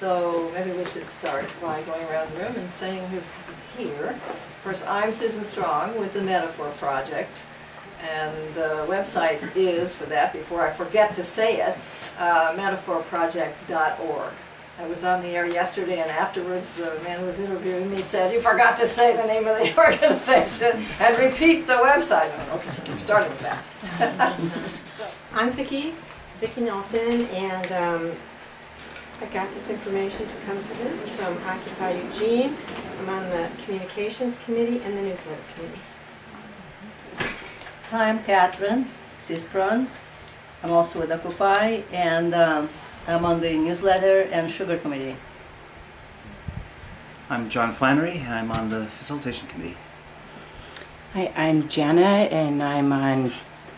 So maybe we should start by going around the room and saying who's here. Of course, I'm Susan Strong with the Metaphor Project, and the website is, for that, before I forget to say it, metaphorproject.org. I was on the air yesterday, and afterwards the man who was interviewing me said, "You forgot to say the name of the organization and repeat the website." Okay, we're starting with that. I'm Vicki Nelson, and I got this information to come to this from Occupy Eugene. I'm on the Communications Committee and the Newsletter Committee. Hi, I'm Catherine Sistron. I'm also with Occupy, and I'm on the Newsletter and Sugar Committee. I'm John Flannery, and I'm on the Facilitation Committee. Hi, I'm Jana, and I'm on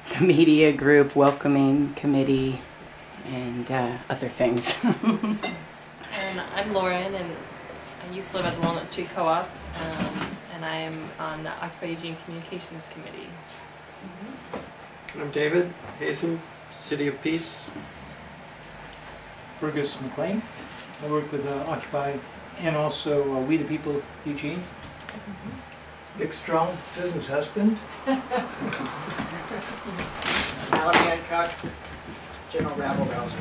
the Media Group Welcoming Committee and other things. And I'm Lauren, and I used to live at the Walnut Street Co-op, and I'm on the Occupy Eugene Communications Committee. I'm David Hazen, City of Peace. Fergus McLean. I work with Occupy and also We the People Eugene. Dick Strong, Susan's husband. Alan Hancock, General Rabble Rouser.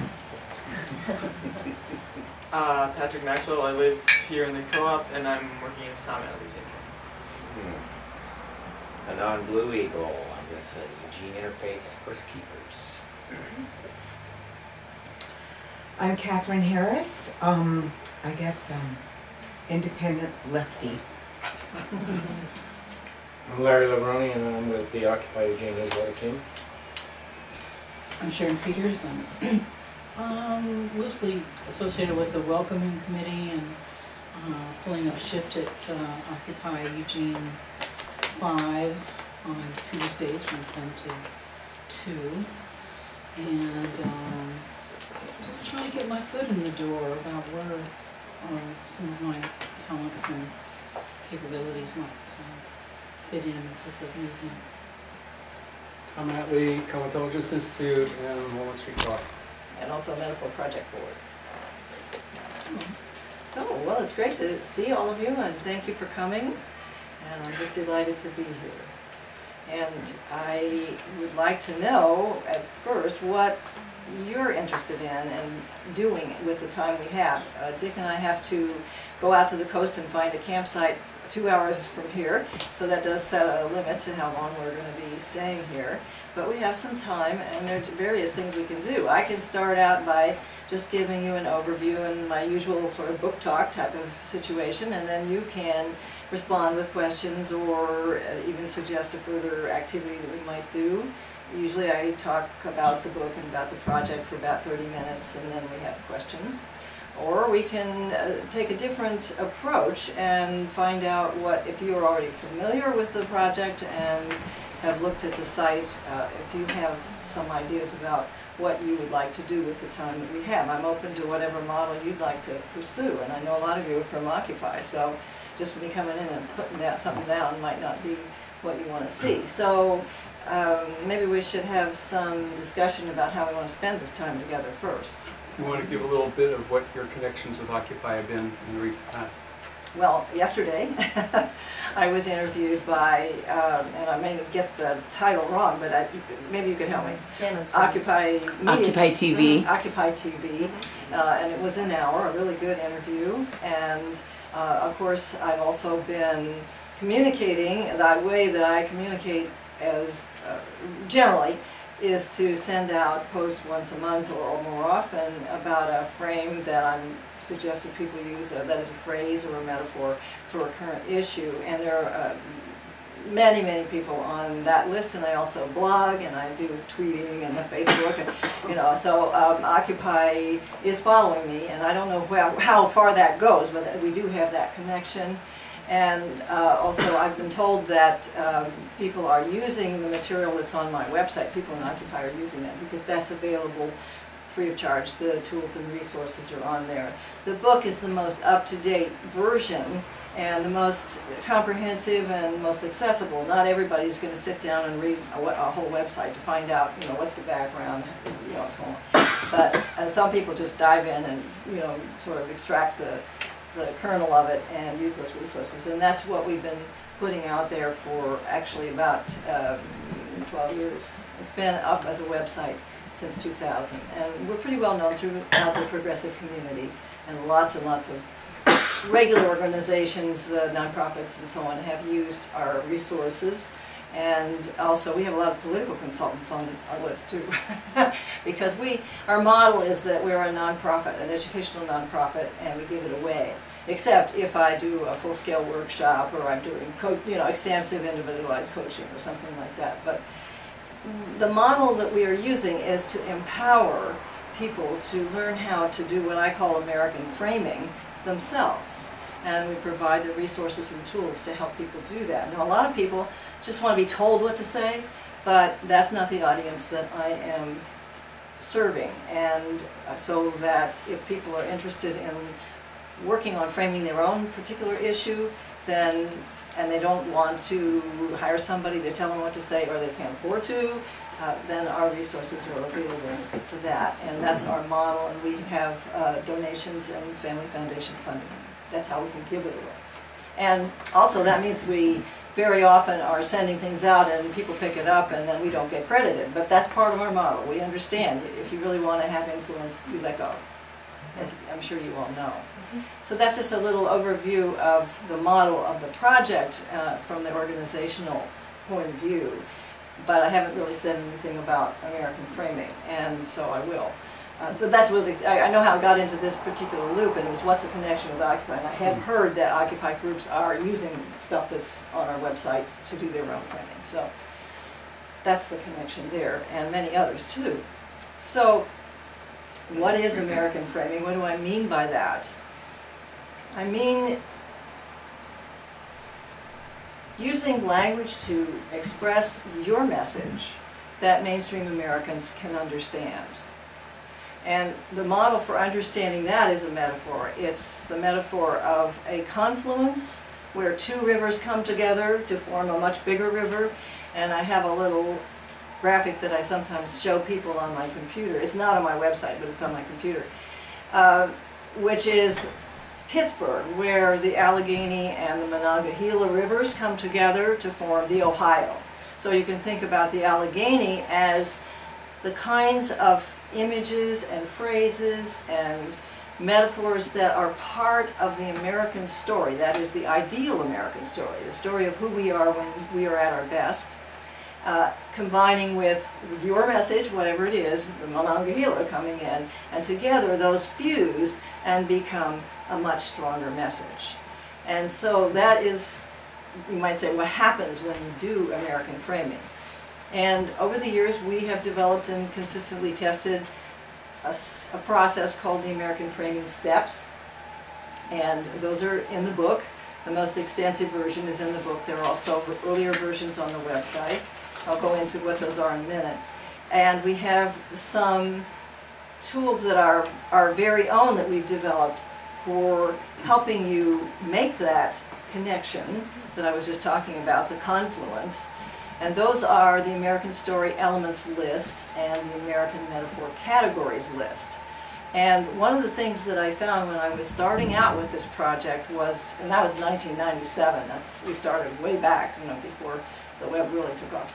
Patrick Maxwell, I live here in the co-op, and I'm working as Tom Adley's intern. And on Blue Eagle, I'm with the Eugene Interfaith Earthkeepers. I'm Catherine Harris. I guess independent lefty. I'm Larry Lebroni, and I'm with the Occupy Eugene newsletter team. I'm Sharon Peters. I'm loosely associated with the Welcoming Committee and pulling a shift at Occupy Eugene 5 on Tuesdays from 10 to 2. And just trying to get my foot in the door about where some of my talents and capabilities might fit in with the movement. I'm Atlee, Co-Intelligence Institute, and Walnut Street Co-op. And also Metaphor Project Board. So, well, it's great to see all of you, and thank you for coming. And I'm just delighted to be here. And I would like to know, at first, what you're interested in and doing with the time we have. Dick and I have to go out to the coast and find a campsite 2 hours from here, so that does set a limit to how long we're going to be staying here. But we have some time, and there are various things we can do. I can start out by just giving you an overview in my usual sort of book talk type of situation, and then you can respond with questions or even suggest a further activity that we might do. Usually I talk about the book and about the project for about 30 minutes, and then we have questions. Or we can take a different approach and find out what, if you are already familiar with the project and have looked at the site, if you have some ideas about what you would like to do with the time that we have. I'm open to whatever model you'd like to pursue, and I know a lot of you are from Occupy, so just me coming in and putting something down might not be what you want to see. So maybe we should have some discussion about how we want to spend this time together first. Do you want to give a little bit of what your connections with Occupy have been in the recent past? Well, yesterday I was interviewed by, and I may get the title wrong, but maybe you could help me. Occupy TV. Occupy TV, and it was an hour, a really good interview. And of course, I've also been communicating. The way that I communicate as generally is to send out posts once a month or more often about a frame that I'm suggesting people use, that is a phrase or a metaphor for a current issue. And there are many, many people on that list, and I also blog and I do tweeting and the Facebook, and so Occupy is following me, and I don't know how far that goes, but we do have that connection. And also I've been told that people are using the material that's on my website. People in Occupy are using that because that's available free of charge. The tools and resources are on there. The book is the most up-to-date version and the most comprehensive and most accessible. Not everybody's going to sit down and read a whole website to find out, you know, what's the background, you know, what's going on. But some people just dive in and, you know, sort of extract the kernel of it and use those resources. And that's what we've been putting out there for actually about 12 years. It's been up as a website since 2000. And we're pretty well known throughout the progressive community, and lots of regular organizations, nonprofits and so on, have used our resources. And also we have a lot of political consultants on our list too. Because our model is that we're a nonprofit, an educational nonprofit, and we give it away. Except if I do a full-scale workshop, or I'm doing extensive individualized coaching or something like that. But the model that we are using is to empower people to learn how to do what I call American framing themselves. And we provide the resources and tools to help people do that. Now, a lot of people just want to be told what to say, but that's not the audience that I am serving. And so that if people are interested in working on framing their own particular issue, then, and they don't want to hire somebody to tell them what to say, or they can't afford to, then our resources are available for that. And that's our model, and we have donations and family foundation funding. That's how we can give it away. And also that means we very often are sending things out and people pick it up and then we don't get credited. But that's part of our model. We understand if you really want to have influence, you let go, as I'm sure you all know. So that's just a little overview of the model of the project from the organizational point of view. But I haven't really said anything about American framing, and so I will. So that was, I know how I got into this particular loop, and it was what's the connection with Occupy. And I have heard that Occupy groups are using stuff that's on our website to do their own framing. So that's the connection there, and many others too. So what is American framing? What do I mean by that? I mean using language to express your message that mainstream Americans can understand. And the model for understanding that is a metaphor. It's the metaphor of a confluence where two rivers come together to form a much bigger river. And I have a little graphic that I sometimes show people on my computer. It's not on my website, but it's on my computer, which is Pittsburgh, where the Allegheny and the Monongahela rivers come together to form the Ohio. So you can think about the Allegheny as the kinds of images and phrases and metaphors that are part of the American story. That is the ideal American story, the story of who we are when we are at our best, combining with your message, whatever it is, the Monongahela coming in, and together those fuse and become a much stronger message. And so that is, you might say, what happens when you do American framing. And over the years we have developed and consistently tested a process called the American Framing Steps. And those are in the book. The most extensive version is in the book. There are also earlier versions on the website. I'll go into what those are in a minute. And we have some tools that are our very own that we've developed for helping you make that connection that I was just talking about, the confluence. And those are the American Story Elements list and the American Metaphor Categories list. And one of the things that I found when I was starting out with this project was, and that was 1997, we started way back, before the web really took off,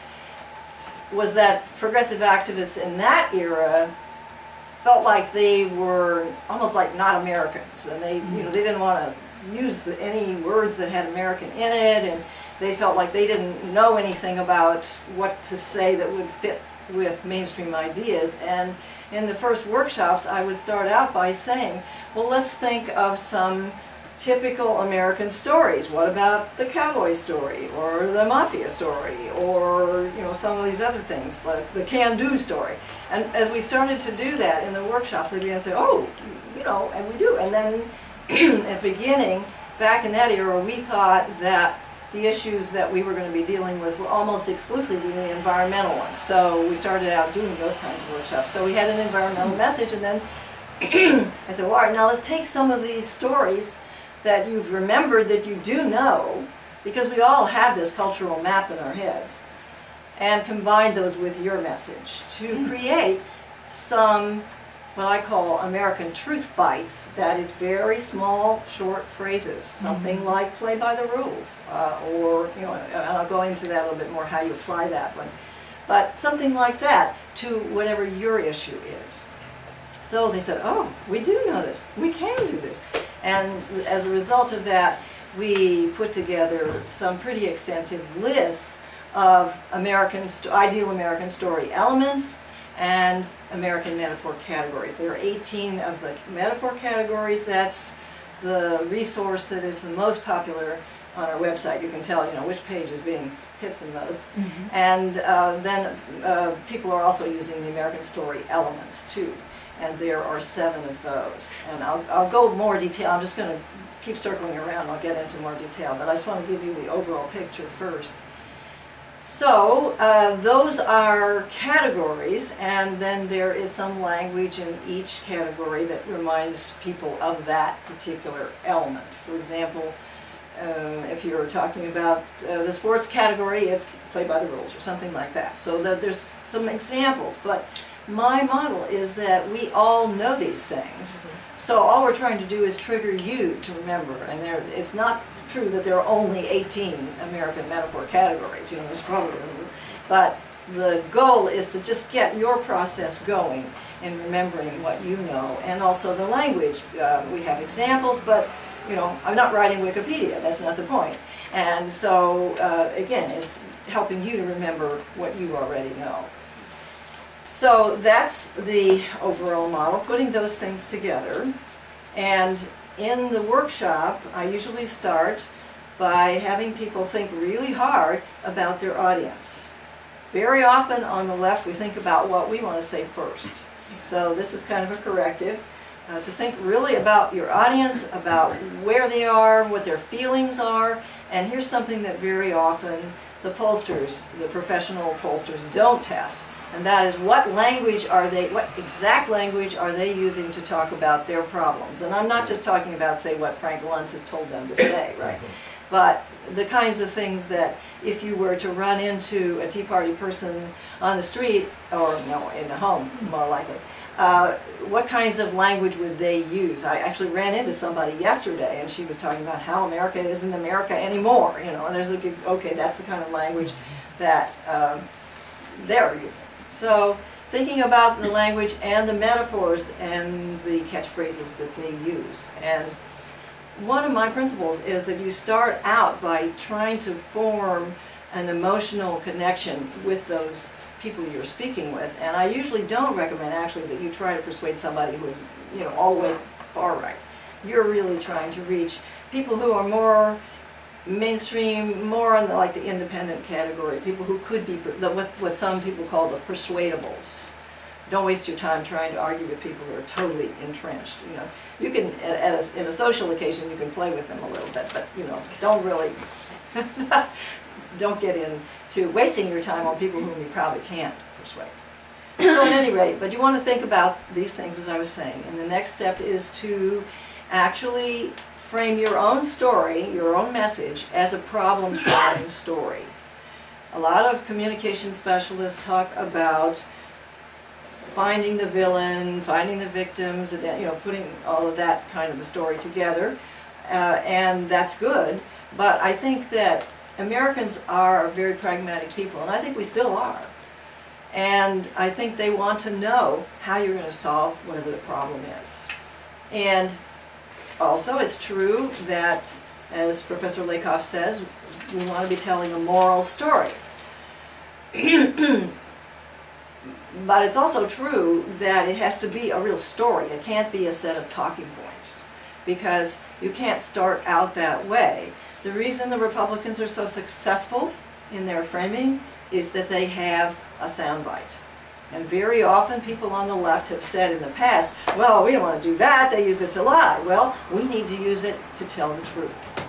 was that progressive activists in that era felt like they were almost like not Americans, and they didn't want to use any words that had American in it, and they felt like they didn't know anything about what to say that would fit with mainstream ideas. And in the first workshops, I would start out by saying, well, let's think of some typical American stories. What about the cowboy story, or the mafia story, or some of these other things, like the can-do story. And as we started to do that in the workshops, they began to say, oh, and we do. And then at the beginning, back in that era, we thought that the issues that we were going to be dealing with were almost exclusively the environmental ones. So we started out doing those kinds of workshops. So we had an environmental message, and then I said, well, all right, now let's take some of these stories that you've remembered that you do know, because we all have this cultural map in our heads, and combine those with your message to create some, what I call American truth bites, that is very small, short phrases, something like play by the rules, or, you know, and I'll go into that a little bit more, how you apply that one. But something like that to whatever your issue is. So they said, oh, we do know this, we can do this. And as a result of that, we put together some pretty extensive lists of ideal American story elements and American metaphor categories. There are 18 of the metaphor categories. That's the resource that is the most popular on our website. You can tell, you know, which page is being hit the most. And then people are also using the American story elements too. And there are 7 of those. And I'll go more detail. I'm just going to keep circling around. I'll get into more detail. But I just want to give you the overall picture first. So those are categories, and then there is some language in each category that reminds people of that particular element. For example, if you're talking about the sports category, it's play by the rules or something like that. So there's some examples, but my model is that we all know these things. So all we're trying to do is trigger you to remember, and it's not true that there are only 18 American metaphor categories, you know, there's probably, but the goal is to just get your process going in remembering what you know, and also the language. We have examples, but, you know, I'm not writing Wikipedia, that's not the point. And so, again, it's helping you to remember what you already know. So that's the overall model, putting those things together. And in the workshop, I usually start by having people think really hard about their audience. Very often on the left, we think about what we want to say first. So this is kind of a corrective, to think really about your audience, about where they are, what their feelings are. And here's something that very often the pollsters, the professional pollsters, don't test. And that is, what exact language are they using to talk about their problems? And I'm not just talking about, say, what Frank Luntz has told them to say, right? But the kinds of things that if you were to run into a Tea Party person on the street, or no, in a home, more likely, what kinds of language would they use? I actually ran into somebody yesterday, and she was talking about how America isn't America anymore, you know, and there's okay, that's the kind of language that they're using. So thinking about the language and the metaphors and the catchphrases that they use. And one of my principles is that you start out by trying to form an emotional connection with those people you're speaking with. And I usually don't recommend actually that you try to persuade somebody who is, you know, all the way far right. You're really trying to reach people who are more mainstream, more on like the independent category, people who could be what some people call the persuadables. Don't waste your time trying to argue with people who are totally entrenched. You know, you can in a social occasion you can play with them a little bit, but you know, don't really don't get into wasting your time on people whom you probably can't persuade. So at any rate, but you want to think about these things as I was saying, and the next step is to actually frame your own story, your own message, as a problem-solving story. A lot of communication specialists talk about finding the villain, finding the victims, and, you know, putting all of that kind of a story together, and that's good. But I think that Americans are very pragmatic people, and I think we still are. And I think they want to know how you're going to solve whatever the problem is. And also, it's true that, as Professor Lakoff says, we want to be telling a moral story. But it's also true that it has to be a real story. It can't be a set of talking points, because you can't start out that way. The reason the Republicans are so successful in their framing is that they have a soundbite. And very often people on the left have said in the past, well, we don't want to do that, they use it to lie. Well, we need to use it to tell the truth.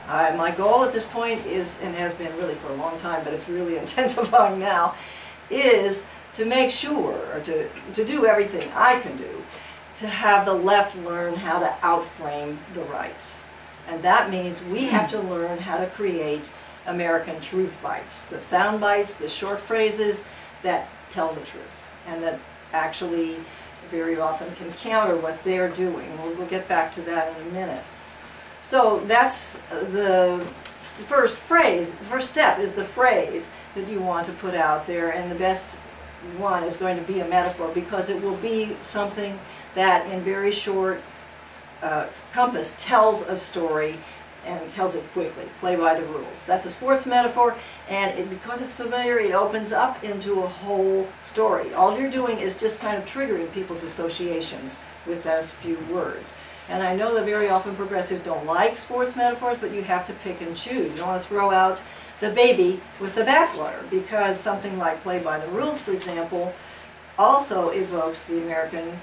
My goal at this point is, and has been really for a long time, but it's really intensifying now, is to make sure, or to do everything I can do, to have the left learn how to outframe the right. And that means we have to learn how to create American truth bites, the sound bites, the short phrases that tell the truth and that actually very often can counter what they're doing. We'll get back to that in a minute. So that's the first phrase. The first step is the phrase that you want to put out there, and the best one is going to be a metaphor, because it will be something that in very short compass tells a story and tells it quickly. Play by the rules. That's a sports metaphor, and because it's familiar, it opens up into a whole story. All you're doing is just kind of triggering people's associations with those few words. And I know that very often progressives don't like sports metaphors, but you have to pick and choose. You don't want to throw out the baby with the bathwater, because something like play by the rules, for example, also evokes the American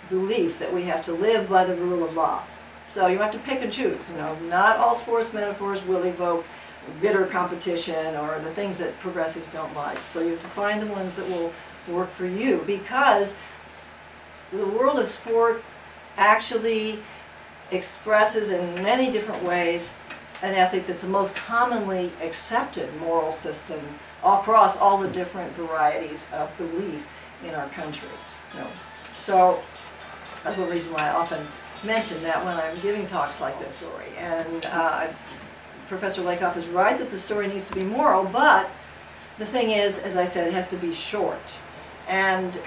belief that we have to live by the rule of law. So you have to pick and choose. You know, not all sports metaphors will evoke bitter competition or the things that progressives don't like. So you have to find the ones that will work for you, because the world of sport actually expresses in many different ways an ethic that's the most commonly accepted moral system across all the different varieties of belief in our country. You know, so that's one reason why I often mention that when I'm giving talks like this story. And Professor Lakoff is right that the story needs to be moral, but the thing is, as I said, it has to be short. And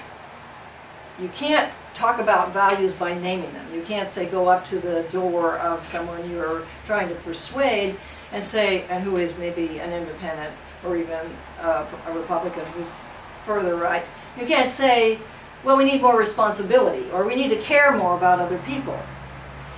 you can't talk about values by naming them. You can't say, go up to the door of someone you're trying to persuade and say, and who is maybe an independent or even a Republican who's further right. You can't say, well, we need more responsibility, or we need to care more about other people.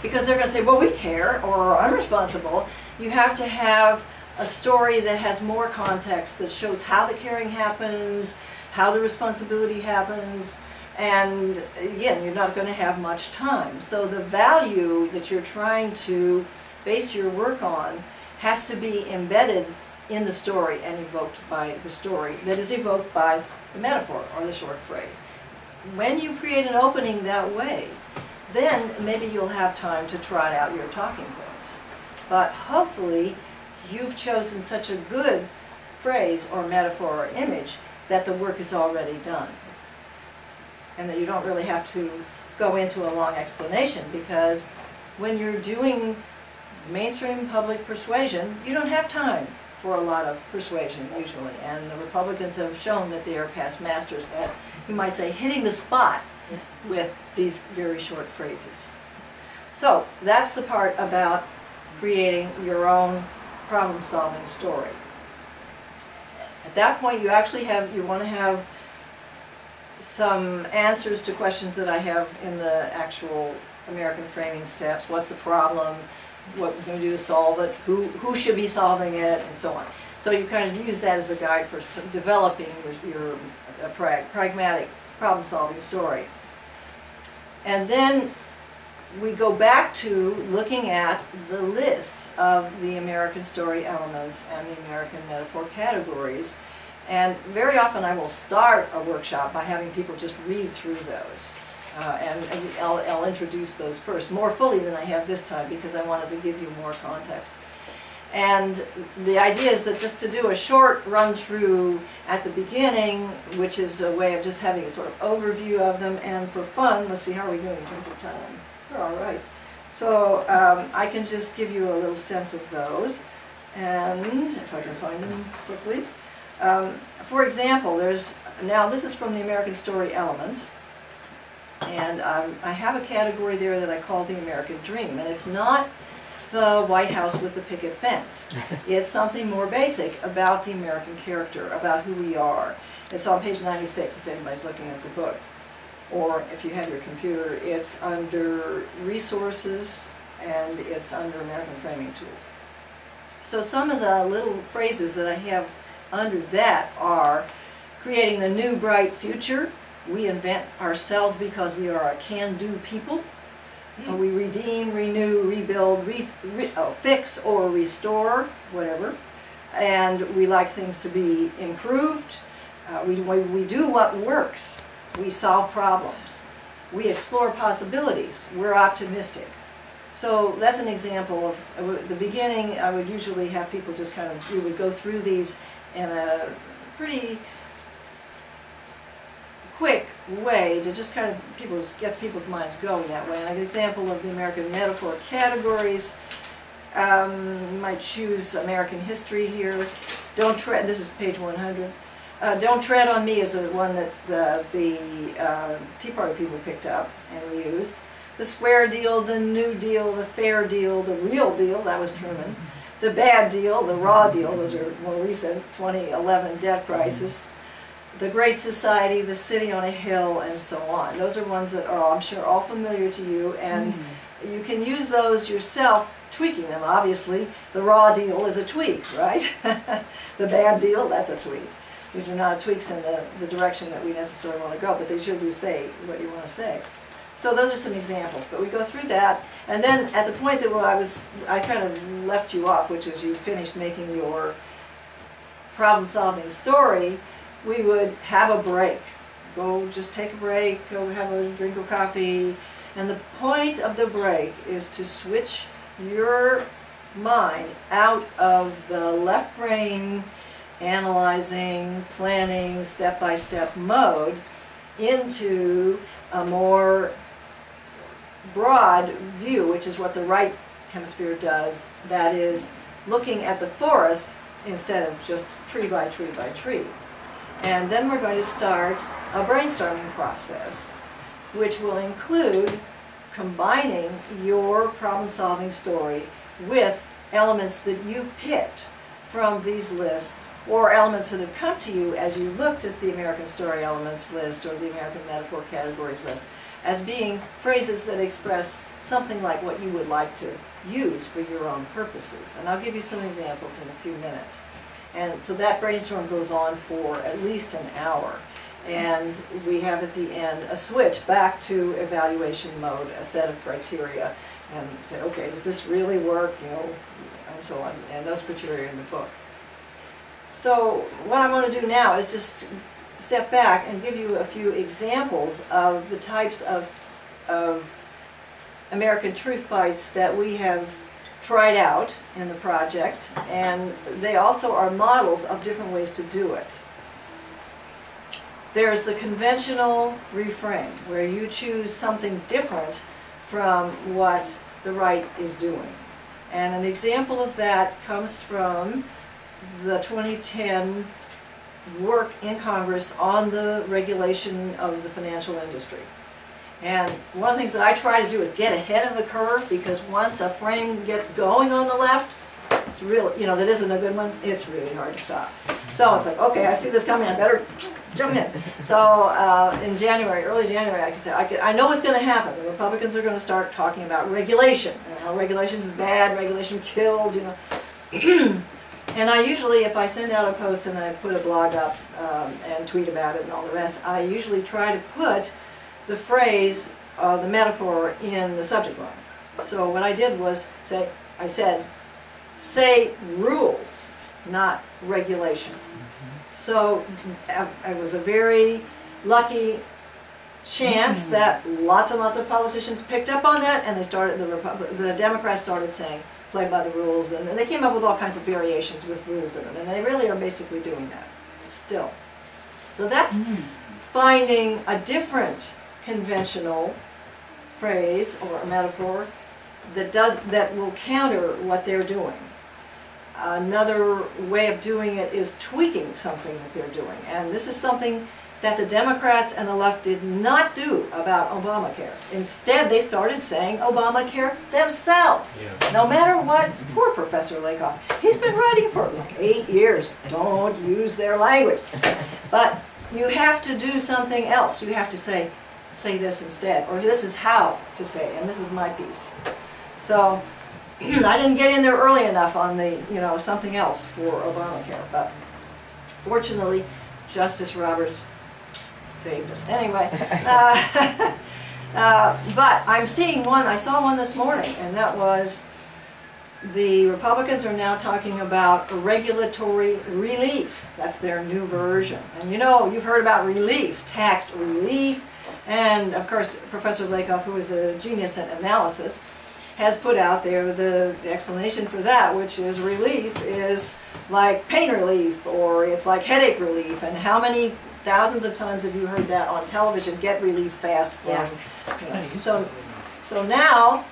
Because they're going to say, well, we care, or I'm responsible. You have to have a story that has more context, that shows how the caring happens, how the responsibility happens, and again, you're not going to have much time. So the value that you're trying to base your work on has to be embedded in the story and evoked by the story that is evoked by the metaphor or the short phrase. When you create an opening that way, then maybe you'll have time to trot out your talking points. But hopefully you've chosen such a good phrase or metaphor or image that the work is already done, and that you don't really have to go into a long explanation, because when you're doing mainstream public persuasion, you don't have time for a lot of persuasion usually, and the Republicans have shown that they are past masters at, you might say, hitting the spot with these very short phrases. So that's the part about creating your own problem-solving story. At that point, you actually have, you want to have some answers to questions that I have in the actual American framing steps. What's the problem? What we're going to do to solve it? Who should be solving it? And so on. So you kind of use that as a guide for developing your pragmatic problem-solving story. And then we go back to looking at the lists of the American story elements and the American metaphor categories. And very often I will start a workshop by having people just read through those. And I'll introduce those first, more fully than I have this time, because I wanted to give you more context. And the idea is that just to do a short run-through at the beginning, which is a way of just having a sort of overview of them, and for fun, let's see, how are we doing in terms of time? We're all right. So I can just give you a little sense of those, and if I can find them quickly. For example, now this is from the American Story Elements, and I have a category there that I call the American Dream, and it's not the White House with the picket fence. It's something more basic about the American character, about who we are. It's on page 96 if anybody's looking at the book. Or if you have your computer, it's under Resources, and it's under American Framing Tools. So some of the little phrases that I have under that are creating the new bright future. We invent ourselves because we are a can-do people. We redeem, renew, rebuild, fix or restore, whatever. And we like things to be improved. We do what works. We solve problems. We explore possibilities. We're optimistic. So that's an example of the beginning. I would usually have people just kind of, we would go through these in a pretty quick way to just kind of get people's minds going that way. And an example of the American metaphor categories, you might choose American history here. Don't tread, this is page 100. Don't tread on me is the one that the Tea Party people picked up and used. The square deal, the new deal, the fair deal, the real deal, that was Truman. The bad deal, the raw deal, those are more recent, 2011 debt crisis. The Great Society, the City on a Hill, and so on. Those are ones that are, I'm sure, all familiar to you, and you can use those yourself, tweaking them, obviously. The raw deal is a tweak, right? The bad deal, that's a tweak. These are not tweaks in the direction that we necessarily want to go, but they sure do say what you want to say. So those are some examples, but we go through that, and then at the point that I kind of left you off, which is you finished making your problem-solving story, we would have a break. Go just take a break, go have a drink of coffee, and the point of the break is to switch your mind out of the left brain analyzing, planning, step-by-step mode into a more broad view, which is what the right hemisphere does, that is looking at the forest instead of just tree by tree by tree. And then we're going to start a brainstorming process, which will include combining your problem-solving story with elements that you've picked from these lists, or elements that have come to you as you looked at the American Story Elements list or the American Metaphor Categories list, as being phrases that express something like what you would like to use for your own purposes. And I'll give you some examples in a few minutes. And so that brainstorm goes on for at least an hour. And we have at the end a switch back to evaluation mode, a set of criteria, and say, okay, does this really work, you know, and so on. And those criteria are in the book. So what I want to do now is just step back and give you a few examples of the types of American Truth Bites that we have tried out in the project, and they also are models of different ways to do it. There's the conventional refrain, where you choose something different from what the right is doing. And an example of that comes from the 2010 work in Congress on the regulation of the financial industry. And one of the things that I try to do is get ahead of the curve, because once a frame gets going on the left, it's really, you know, that isn't a good one, it's really hard to stop. So it's like, okay, I see this coming, I better jump in. So in January, early January, I can say, I know what's going to happen. The Republicans are going to start talking about regulation, and how regulation is bad, regulation kills, you know. And I usually, if I send out a post and I put a blog up and tweet about it and all the rest, I usually try to put the phrase, the metaphor, in the subject line. So what I did was I said, say rules, not regulation. So it was a very lucky chance that lots and lots of politicians picked up on that, and they started, the Democrats started saying, play by the rules, and they came up with all kinds of variations with rules in them, and they really are basically doing that still. So that's finding a different conventional phrase or a metaphor that will counter what they're doing. Another way of doing it is tweaking something that they're doing, and this is something that the Democrats and the left did not do about Obamacare. Instead, they started saying Obamacare themselves. Yeah. No matter what, poor Professor Lakoff, he's been writing for like 8 years. Don't use their language. But you have to do something else. You have to say this instead, or this is how to say, and this is my piece. So I didn't get in there early enough on the, you know, something else for Obamacare, but fortunately, Justice Roberts saved us. Anyway, but I'm seeing one, I saw one this morning, and that was the Republicans are now talking about regulatory relief. That's their new version. And you know, you've heard about relief, tax relief, and of course, Professor Lakoff, who is a genius at analysis, has put out there the explanation for that, which is relief is like pain relief, or it's like headache relief. And how many thousands of times have you heard that on television? Get relief fast from, you know. So now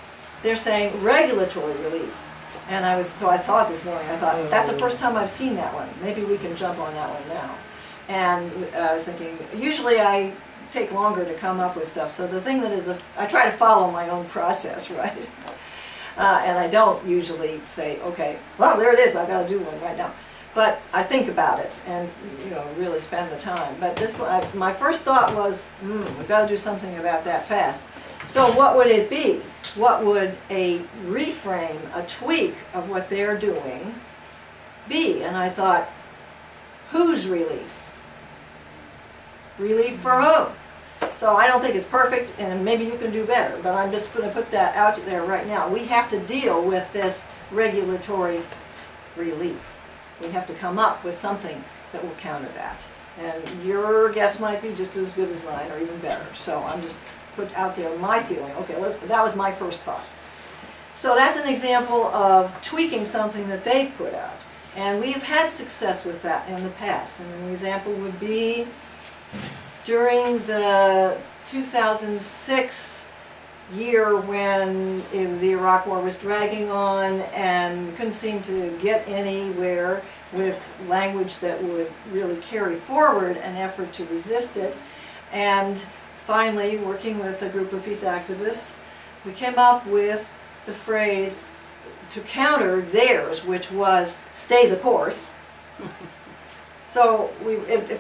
they're saying regulatory relief. And I saw it this morning. I thought, that's the first time I've seen that one. Maybe we can jump on that one now. And I was thinking, usually I take longer to come up with stuff. So the thing that is, I try to follow my own process, right? And I don't usually say, okay, well, there it is, I've got to do one right now. But I think about it and, you know, really spend the time. But this one, my first thought was, we've got to do something about that fast. So what would it be? What would a reframe, a tweak of what they're doing be? And I thought, whose relief? Relief for whom? So I don't think it's perfect, and maybe you can do better, but I'm just going to put that out there right now. We have to deal with this regulatory relief. We have to come up with something that will counter that. And your guess might be just as good as mine, or even better. So I'm just put out there my feeling. Okay, that was my first thought. So that's an example of tweaking something that they've put out. And we've had success with that in the past. And an example would be during the 2006 year when the Iraq War was dragging on and couldn't seem to get anywhere with language that would really carry forward an effort to resist it. And finally, working with a group of peace activists, we came up with the phrase to counter theirs, which was stay the course. So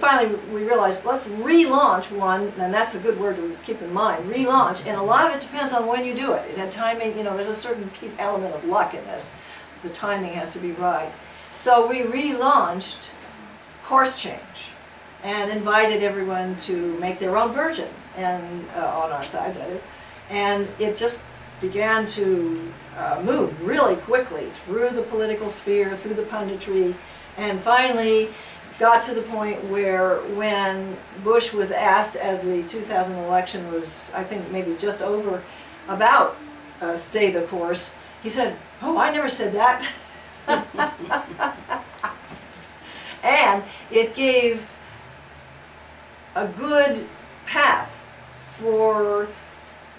finally we realized, let's relaunch one, and that's a good word to keep in mind, relaunch, and a lot of it depends on when you do it. It had timing, you know, there's a certain element of luck in this. The timing has to be right. So we relaunched Course Change and invited everyone to make their own version, and on our side, that is. And it just began to move really quickly through the political sphere, through the punditry, and finally got to the point where when Bush was asked, as the 2000 election was, I think, maybe just over, about stay the course, he said, oh, I never said that. And it gave a good path for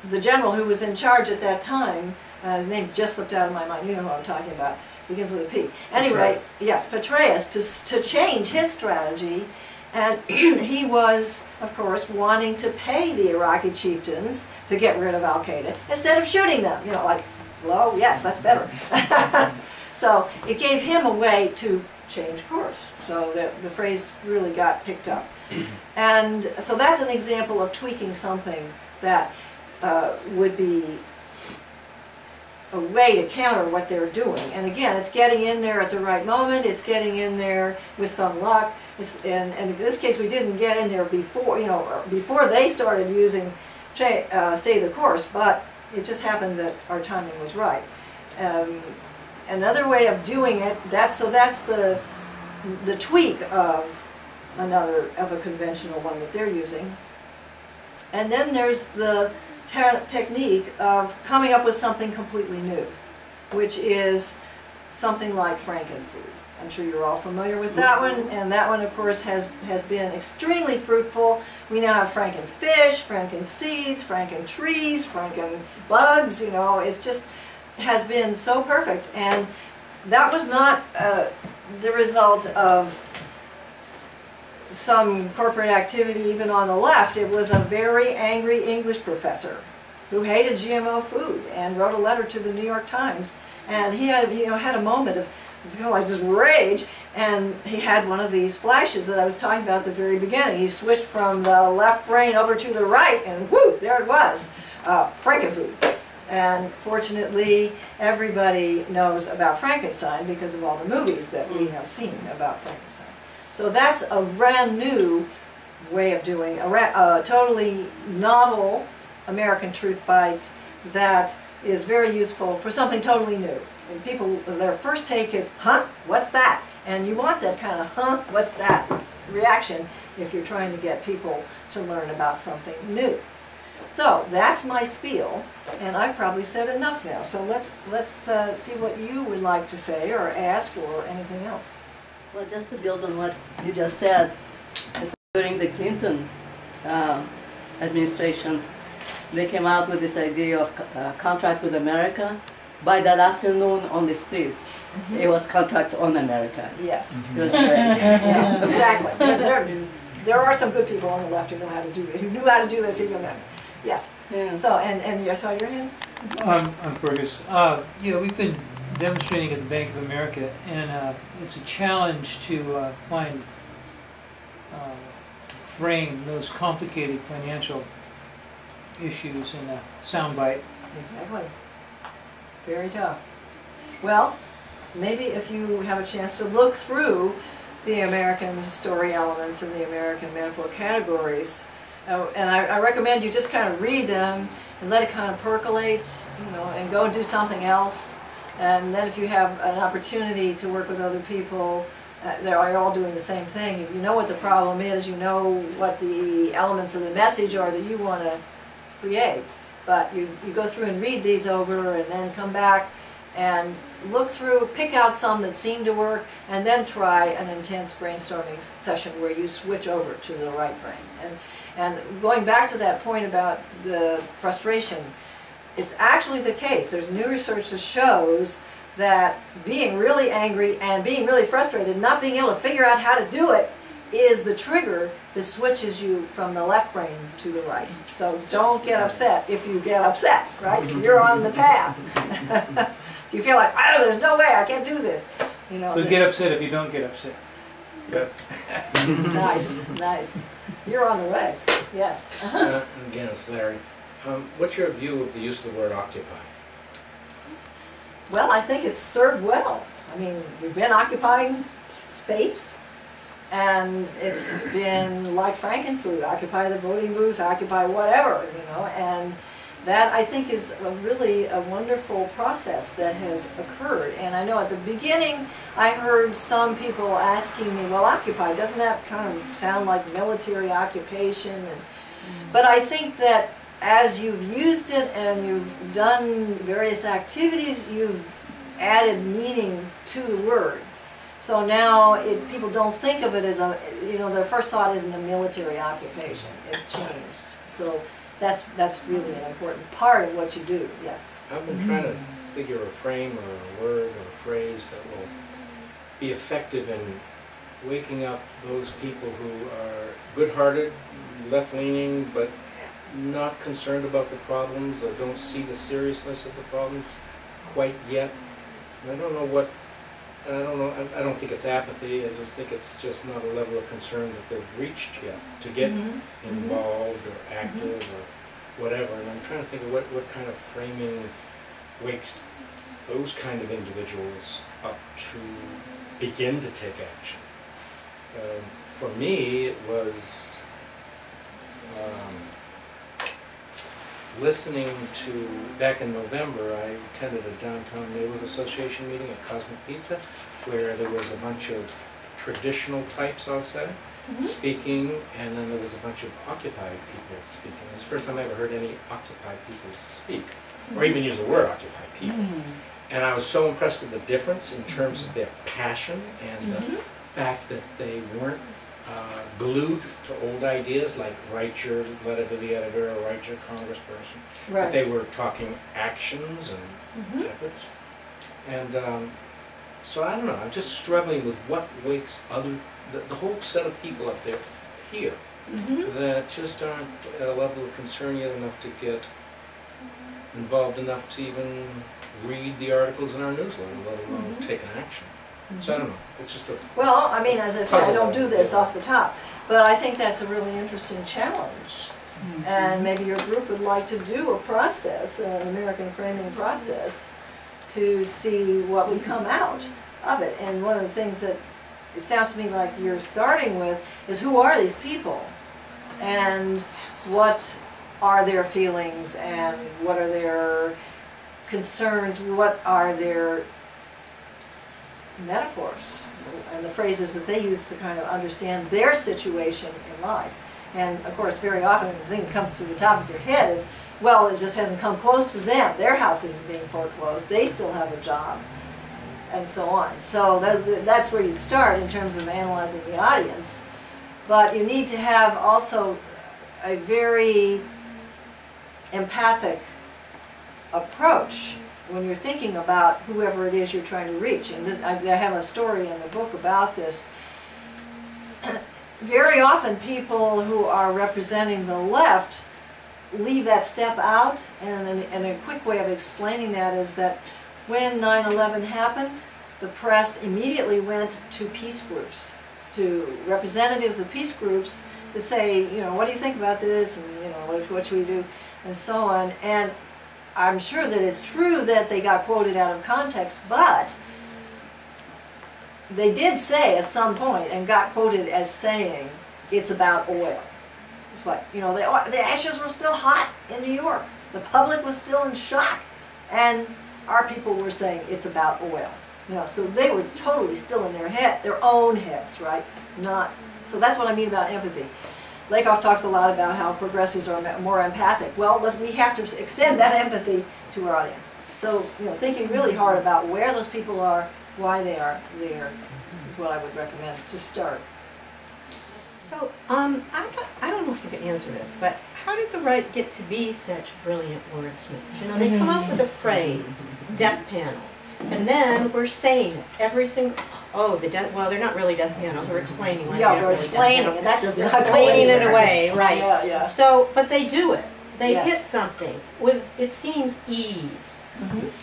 the general who was in charge at that time. His name just slipped out of my mind. You know who I'm talking about. Begins with a P. Anyway, yes, Petraeus, to change his strategy. And he was, of course, wanting to pay the Iraqi chieftains to get rid of Al-Qaeda instead of shooting them. You know, like, hello, yes, that's better. So it gave him a way to change course. So the phrase really got picked up. And so that's an example of tweaking something that would be a way to counter what they're doing. And again, it's getting in there at the right moment. It's getting in there with some luck. And in this case, we didn't get in there before, you know, before they started using stay the course, but it just happened that our timing was right. Another way of doing it, that's the tweak of a conventional one that they're using. And then there's the technique of coming up with something completely new, which is something like Frankenfood. I'm sure you're all familiar with that one, and that one, of course, has been extremely fruitful. We now have Frankenfish, Frankenseeds, Frankentrees, Frankenbugs, you know, it's just has been so perfect. And that was not the result of some corporate activity even on the left. It was a very angry English professor who hated GMO food and wrote a letter to the New York Times. And he had, you know, had a moment of kind of like just rage, and he had one of these flashes that I was talking about at the very beginning. He switched from the left brain over to the right, and whoo, there it was, Frankenfood. And fortunately, everybody knows about Frankenstein because of all the movies that we have seen about Frankenstein. So that's a brand new way of doing a totally novel American truth bite that is very useful for something totally new. And people, their first take is, huh, what's that? And you want that kind of, huh, what's that reaction if you're trying to get people to learn about something new. So that's my spiel, and I've probably said enough now. So let's see what you would like to say or ask or anything else. Well, just to build on what you just said, during the Clinton administration, they came out with this idea of contract with America. By that afternoon on the streets, it was contract on America. Yes. It was great. Yeah, exactly. There are some good people on the left who know how to do it, who knew how to do this even then. Yes. Yeah. So, and you saw your hand? I'm Fergus. Yeah, we've been demonstrating at the Bank of America, and it's a challenge to find, to frame those complicated financial issues in a soundbite. Exactly. Very tough. Well, maybe if you have a chance to look through the American story elements and the American metaphor categories, and I recommend you just kind of read them and let it kind of percolate, you know, and go and do something else. And then if you have an opportunity to work with other people, they're all doing the same thing. You know what the problem is, you know what the elements of the message are that you want to create. But you go through and read these over and then come back and look through, pick out some that seem to work, and then try an intense brainstorming session where you switch over to the right brain. And going back to that point about the frustration, it's actually the case. There's new research that shows that being really angry and being really frustrated, not being able to figure out how to do it, is the trigger that switches you from the left brain to the right. So don't get upset if you get upset, right? You're on the path. You feel like, oh, there's no way, I can't do this. You know. So get upset if you don't get upset. Yes. Nice, nice. You're on the way. Yes. Again, it's Larry. What's your view of the use of the word occupy? Well, I think it's served well. I mean, we've been occupying space, and it's been like Frankenfood, occupy the voting booth, occupy whatever, you know, and that I think is really a wonderful process that has occurred. And I know at the beginning I heard some people asking me, well, occupy, doesn't that kind of sound like military occupation? And, but I think that as you've used it and you've done various activities, you've added meaning to the word. So now people don't think of it as a, you know, their first thought isn't a military occupation. It's changed. So that's really an important part of what you do, yes. I've been trying to figure a frame or a word or a phrase that will be effective in waking up those people who are good-hearted, left-leaning, but not concerned about the problems or don't see the seriousness of the problems quite yet. And I don't know what, I don't think it's apathy, I just think it's just not a level of concern that they've reached yet to get involved or active or whatever. And I'm trying to think of what kind of framing wakes those kind of individuals up to begin to take action. For me, it was listening to, back in November, I attended a downtown neighborhood association meeting at Cosmic Pizza, where there was a bunch of traditional types, I'll say, speaking, and then there was a bunch of occupied people speaking. It's the first time I ever heard any occupied people speak, or even use the word occupied people. And I was so impressed with the difference in terms of their passion and the fact that they weren't glued to old ideas like write your letter to the editor or write your congressperson. Right. But they were talking actions and efforts. And so I don't know, I'm just struggling with what wakes the whole set of people up there here that just aren't at a level of concern yet enough to get involved enough to even read the articles in our newsletter, let alone take an action. So I don't know, it's just a... Well, I mean, as I said, I don't do this off the top, but I think that's a really interesting challenge. And maybe your group would like to do a process, an American framing process, to see what would come out of it. And one of the things that it sounds to me like you're starting with is, who are these people? And what are their feelings, and what are their concerns, what are their metaphors and the phrases that they use to kind of understand their situation in life. And of course, very often the thing that comes to the top of your head is, well, it just hasn't come close to them. Their house isn't being foreclosed. They still have a job, and so on. So that's where you'd start in terms of analyzing the audience. But you need to have also a very empathic approach when you're thinking about whoever it is you're trying to reach. And this, I have a story in the book about this. Very often people who are representing the left leave that step out, and a quick way of explaining that is that when 9/11 happened, the press immediately went to peace groups, to representatives of peace groups, to say, you know, what do you think about this, and you know, what should we do, and so on. And I'm sure that it's true that they got quoted out of context, but they did say at some point, and got quoted as saying, it's about oil. It's like, you know, the ashes were still hot in New York. The public was still in shock. And our people were saying it's about oil. You know, so they were totally still in their own heads, right? Not. So that's what I mean about empathy. Lakoff talks a lot about how progressives are more empathic. Well, we have to extend that empathy to our audience. So, you know, thinking really hard about where those people are, why they are there, is what I would recommend to start. So, I don't know if you can answer this, but how did the right get to be such brilliant wordsmiths? You know, they come up with a phrase, death panels, and then we're saying it every single, well, they're not really death panels, we're explaining. Yeah, we're explaining, and that does not go explaining it anywhere. away, right. Yeah, yeah. So, but they do it. They Yes. hit something with, it seems, ease.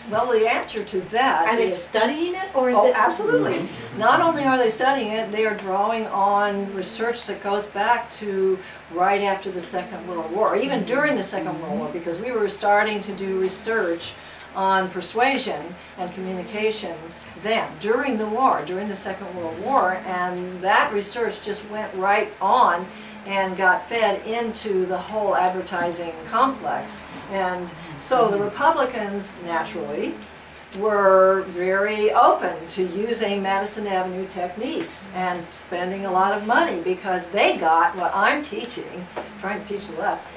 Well, the answer to that Are they is, studying it, or is oh, it? absolutely. Not only are they studying it, they are drawing on research that goes back to right after the Second World War, or even during the Second World War, because we were starting to do research on persuasion and communication then, during the war, during the Second World War, and that research just went right on and got fed into the whole advertising complex. And so the Republicans, naturally, were very open to using Madison Avenue techniques and spending a lot of money, because they got what I'm teaching, trying to teach the left,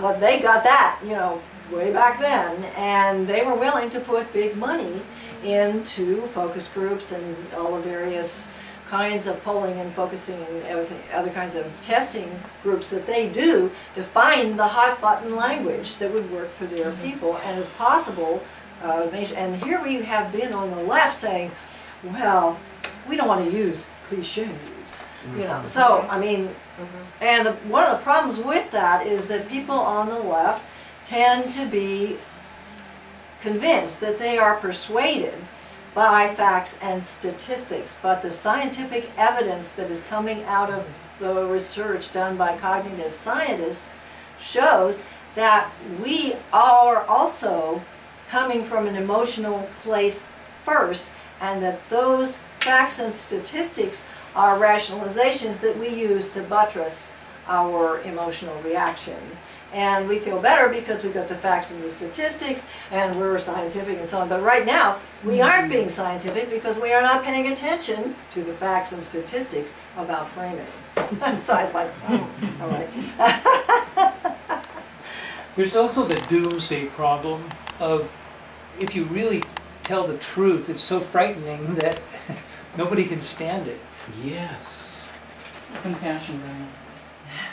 what they got that, you know, way back then, and they were willing to put big money into focus groups and all the various kinds of polling and focusing and everything, other kinds of testing groups that they do to find the hot button language that would work for their people and is possible. And here we have been on the left saying, well, we don't want to use cliches, you know. So, I mean, and one of the problems with that is that people on the left tend to be convinced that they are persuaded by facts and statistics, but the scientific evidence that is coming out of the research done by cognitive scientists shows that we are also coming from an emotional place first, and that those facts and statistics are rationalizations that we use to buttress our emotional reaction. And we feel better because we've got the facts and the statistics, and we're scientific and so on. But right now, we aren't being scientific because we are not paying attention to the facts and statistics about framing. So I was like, oh, all right. There's also the doomsday problem of, if you really tell the truth, it's so frightening that nobody can stand it. Yes. Compassion, right?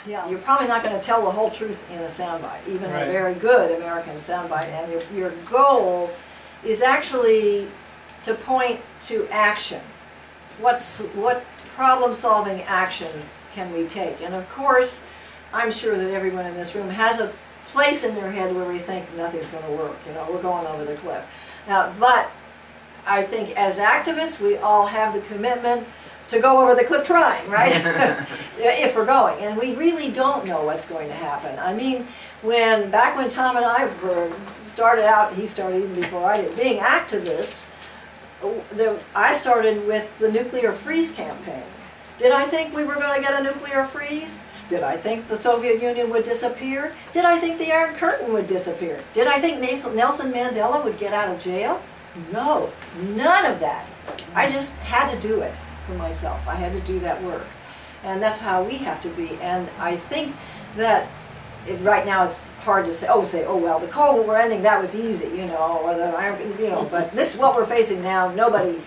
Yeah, you're probably not going to tell the whole truth in a soundbite, even Right. a very good American soundbite. And your goal is actually to point to action. What problem-solving action can we take? And of course, I'm sure that everyone in this room has a place in their head where we think nothing's going to work. You know, we're going over the cliff. But I think as activists, we all have the commitment to go over the cliff trying, right? If we're going. And we really don't know what's going to happen. I mean, back when Tom and I started out, he started even before I did, being activists, I started with the nuclear freeze campaign. Did I think we were going to get a nuclear freeze? Did I think the Soviet Union would disappear? Did I think the Iron Curtain would disappear? Did I think Nelson Mandela would get out of jail? No, none of that. I just had to do it for myself. I had to do that work. And that's how we have to be. And I think that right now it's hard to say, oh well, the Cold War ending, that was easy, you know, or the, you know, but this is what we're facing now, nobody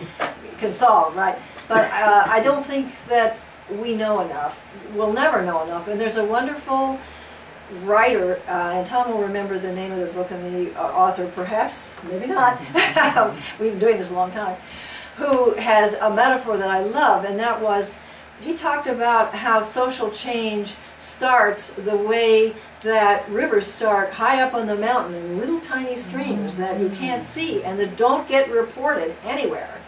can solve, right? But I don't think that we know enough. We'll never know enough. And there's a wonderful writer, and Tom will remember the name of the book and the author, perhaps, maybe not. We've been doing this a long time. Who has a metaphor that I love, and that was, he talked about how social change starts the way that rivers start high up on the mountain in little tiny streams that you can't see and that don't get reported anywhere.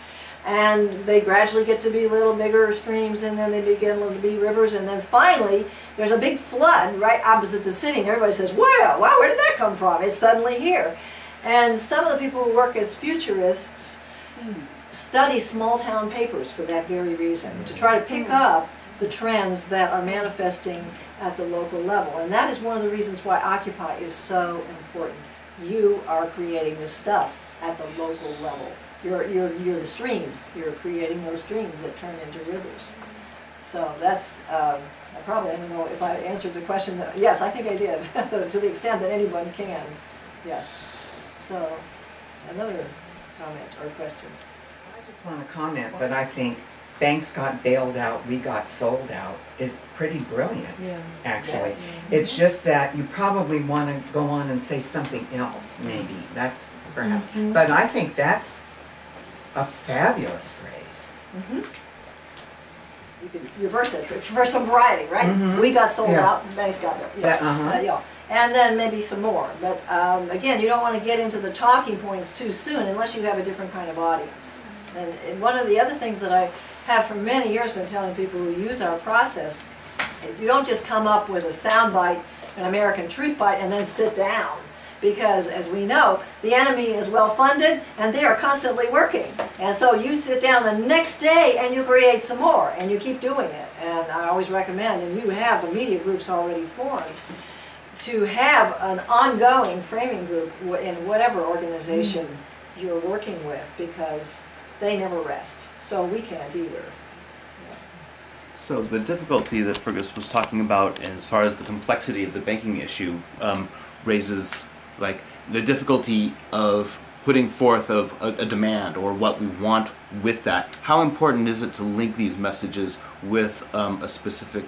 And they gradually get to be little bigger streams, and then they begin to be rivers, and then finally there's a big flood right opposite the city, and everybody says, wow, where did that come from? It's suddenly here. And some of the people who work as futurists study small town papers for that very reason, to try to pick up the trends that are manifesting at the local level. And that is one of the reasons why Occupy is so important. You are creating this stuff at the local level. You're the streams. You're creating those streams that turn into rivers. So that's, I don't know if I answered the question. Yes, I think I did, to the extent that anyone can. Yes. So, another comment or question. I just want to comment that I think banks got bailed out, we got sold out is pretty brilliant, actually. Yes. It's just that you probably want to go on and say something else, maybe. That's perhaps. But I think that's a fabulous phrase. You could reverse it for some variety, right? We got sold out, banks got it. Yeah. And then maybe some more. But again, you don't want to get into the talking points too soon unless you have a different kind of audience. And one of the other things that I have for many years been telling people who use our process is you don't just come up with a sound bite, an American truth bite, and then sit down. Because, as we know, the enemy is well funded and they are constantly working. And so you sit down the next day and you create some more and you keep doing it. And I always recommend, and you have the media groups already formed, to have an ongoing framing group in whatever organization you're working with, because they never rest. So we can't either. So the difficulty that Fergus was talking about as far as the complexity of the banking issue raises like the difficulty of putting forth of a demand or what we want with that. How important is it to link these messages with a specific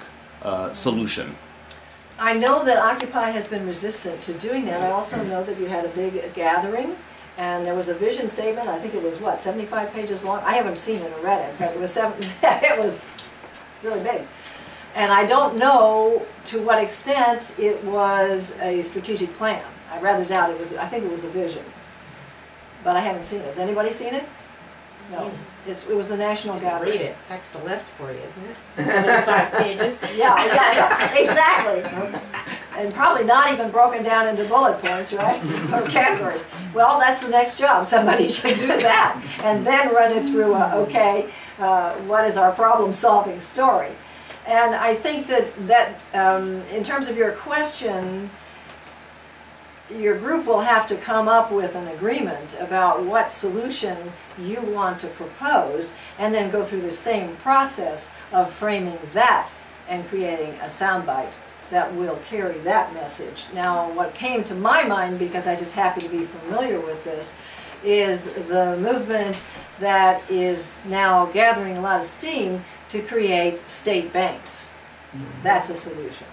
solution? I know that Occupy has been resistant to doing that. I also know that you had a big gathering and there was a vision statement. I think it was, what, 75 pages long? I haven't seen it or read it, but it was it was really big. And I don't know to what extent it was a strategic plan. I rather doubt it was. I think it was a vision, but I haven't seen it. Has anybody seen it? No. It was the national gathering. Read it. That's the left for you, isn't it? 75 pages. Yeah, exactly. And probably not even broken down into bullet points, right? Or categories. Well, that's the next job. Somebody should do that, and then run it through. What is our problem-solving story? And I think that in terms of your question, your group will have to come up with an agreement about what solution you want to propose, and then go through the same process of framing that and creating a soundbite that will carry that message. Now, what came to my mind, because I just happen to be familiar with this, is the movement that is now gathering a lot of steam to create state banks. That's a solution.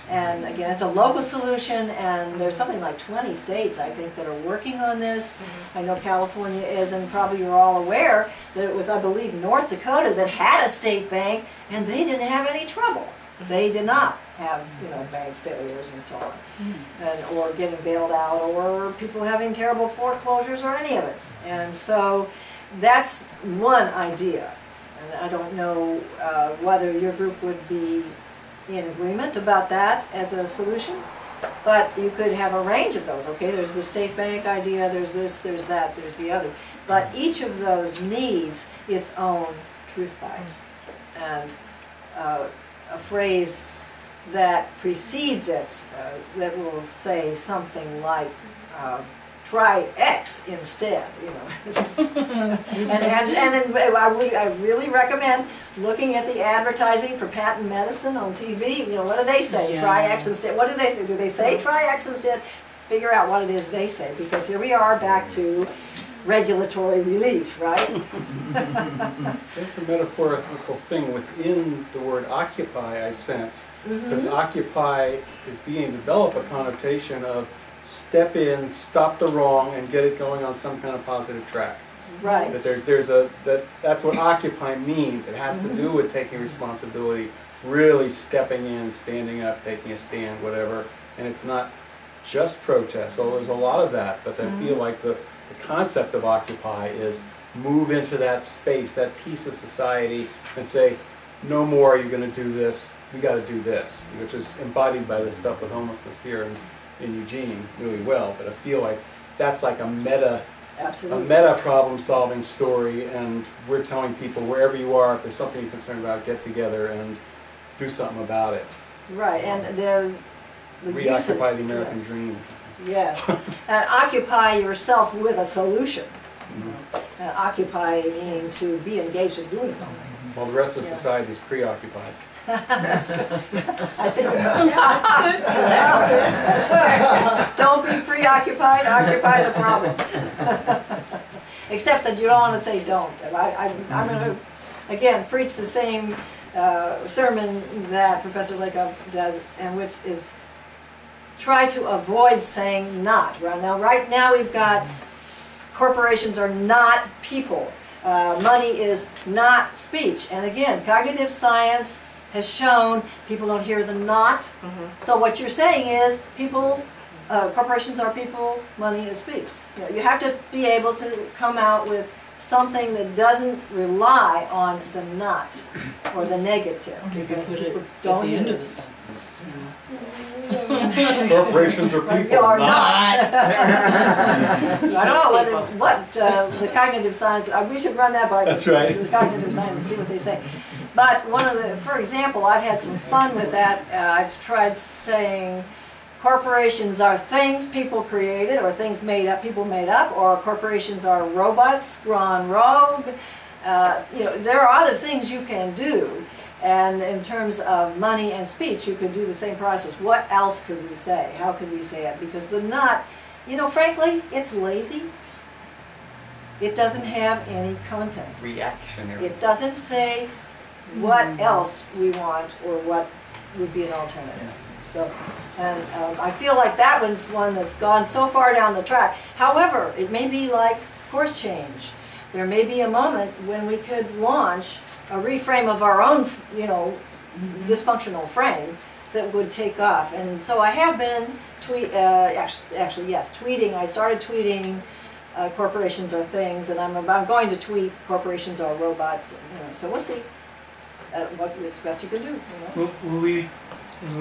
And again, it's a local solution, and there's something like 20 states, I think, that are working on this. I know California is, and probably you're all aware that it was, I believe, North Dakota that had a state bank, and they didn't have any trouble. They did not have, bank failures and so on, or getting bailed out, or people having terrible foreclosures, or any of it. And so that's one idea. And I don't know whether your group would be in agreement about that as a solution, but you could have a range of those. Okay, there's the state bank idea, there's this, there's that, there's the other. But each of those needs its own truth bite. And a phrase that precedes it that will say something like try X instead, you know. and then I really recommend looking at the advertising for patent medicine on TV. You know, what do they say? Yeah. Try X instead. What do they say? Do they say try X instead? Figure out what it is they say, because here we are back to regulatory relief, right? There's a metaphorical thing within the word occupy, I sense, because occupy is being developed a connotation of step in, stop the wrong, and get it going on some kind of positive track. Right. That that's what occupy means. It has to do with taking responsibility, really stepping in, standing up, taking a stand, whatever. And it's not just protest, although there's a lot of that, but I feel like the concept of occupy is move into that space, that piece of society, and say, no more are you going to do this, we got to do this, which is embodied by the stuff with homelessness here in Eugene really well. But I feel like that's like a meta problem-solving story, and we're telling people wherever you are, if there's something you're concerned about, get together and do something about it. Right, and the Reoccupy the American dream. Yes, and occupy yourself with a solution. Occupy meaning to be engaged in doing something. While the rest of society is preoccupied. That's good. I think that's good. Don't be preoccupied, occupy the problem. Except that you don't want to say don't. I'm going to, again, preach the same sermon that Professor Lakoff does, and which is try to avoid saying not. Right now we've got corporations are not people. Money is not speech. And again, cognitive science has shown people don't hear the not. So what you're saying is people, corporations are people, money is speech. You know, you have to be able to come out with something that doesn't rely on the not or the negative, because people don't at the end hear of the it. sentence. Corporations are people. You are not. I don't know what the cognitive science. We should run that by That's right. the cognitive science and see what they say. But for example, I've had some fun with that. I've tried saying corporations are things people created, or things made up, people made up, or corporations are robots gone rogue. You know, there are other things you can do. And in terms of money and speech, you could do the same process. What else could we say? How could we say it? Because the not, you know, frankly, it's lazy. It doesn't have any content. Reactionary. It doesn't say what else we want or what would be an alternative. So, and I feel like that one's one that's gone so far down the track. However, it may be like course change. There may be a moment when we could launch a reframe of our own, you know, dysfunctional frame that would take off. And so I have been tweeting. I started tweeting corporations are things, and I'm going to tweet corporations are robots. You know, so we'll see what's best you can do. You know? Well, we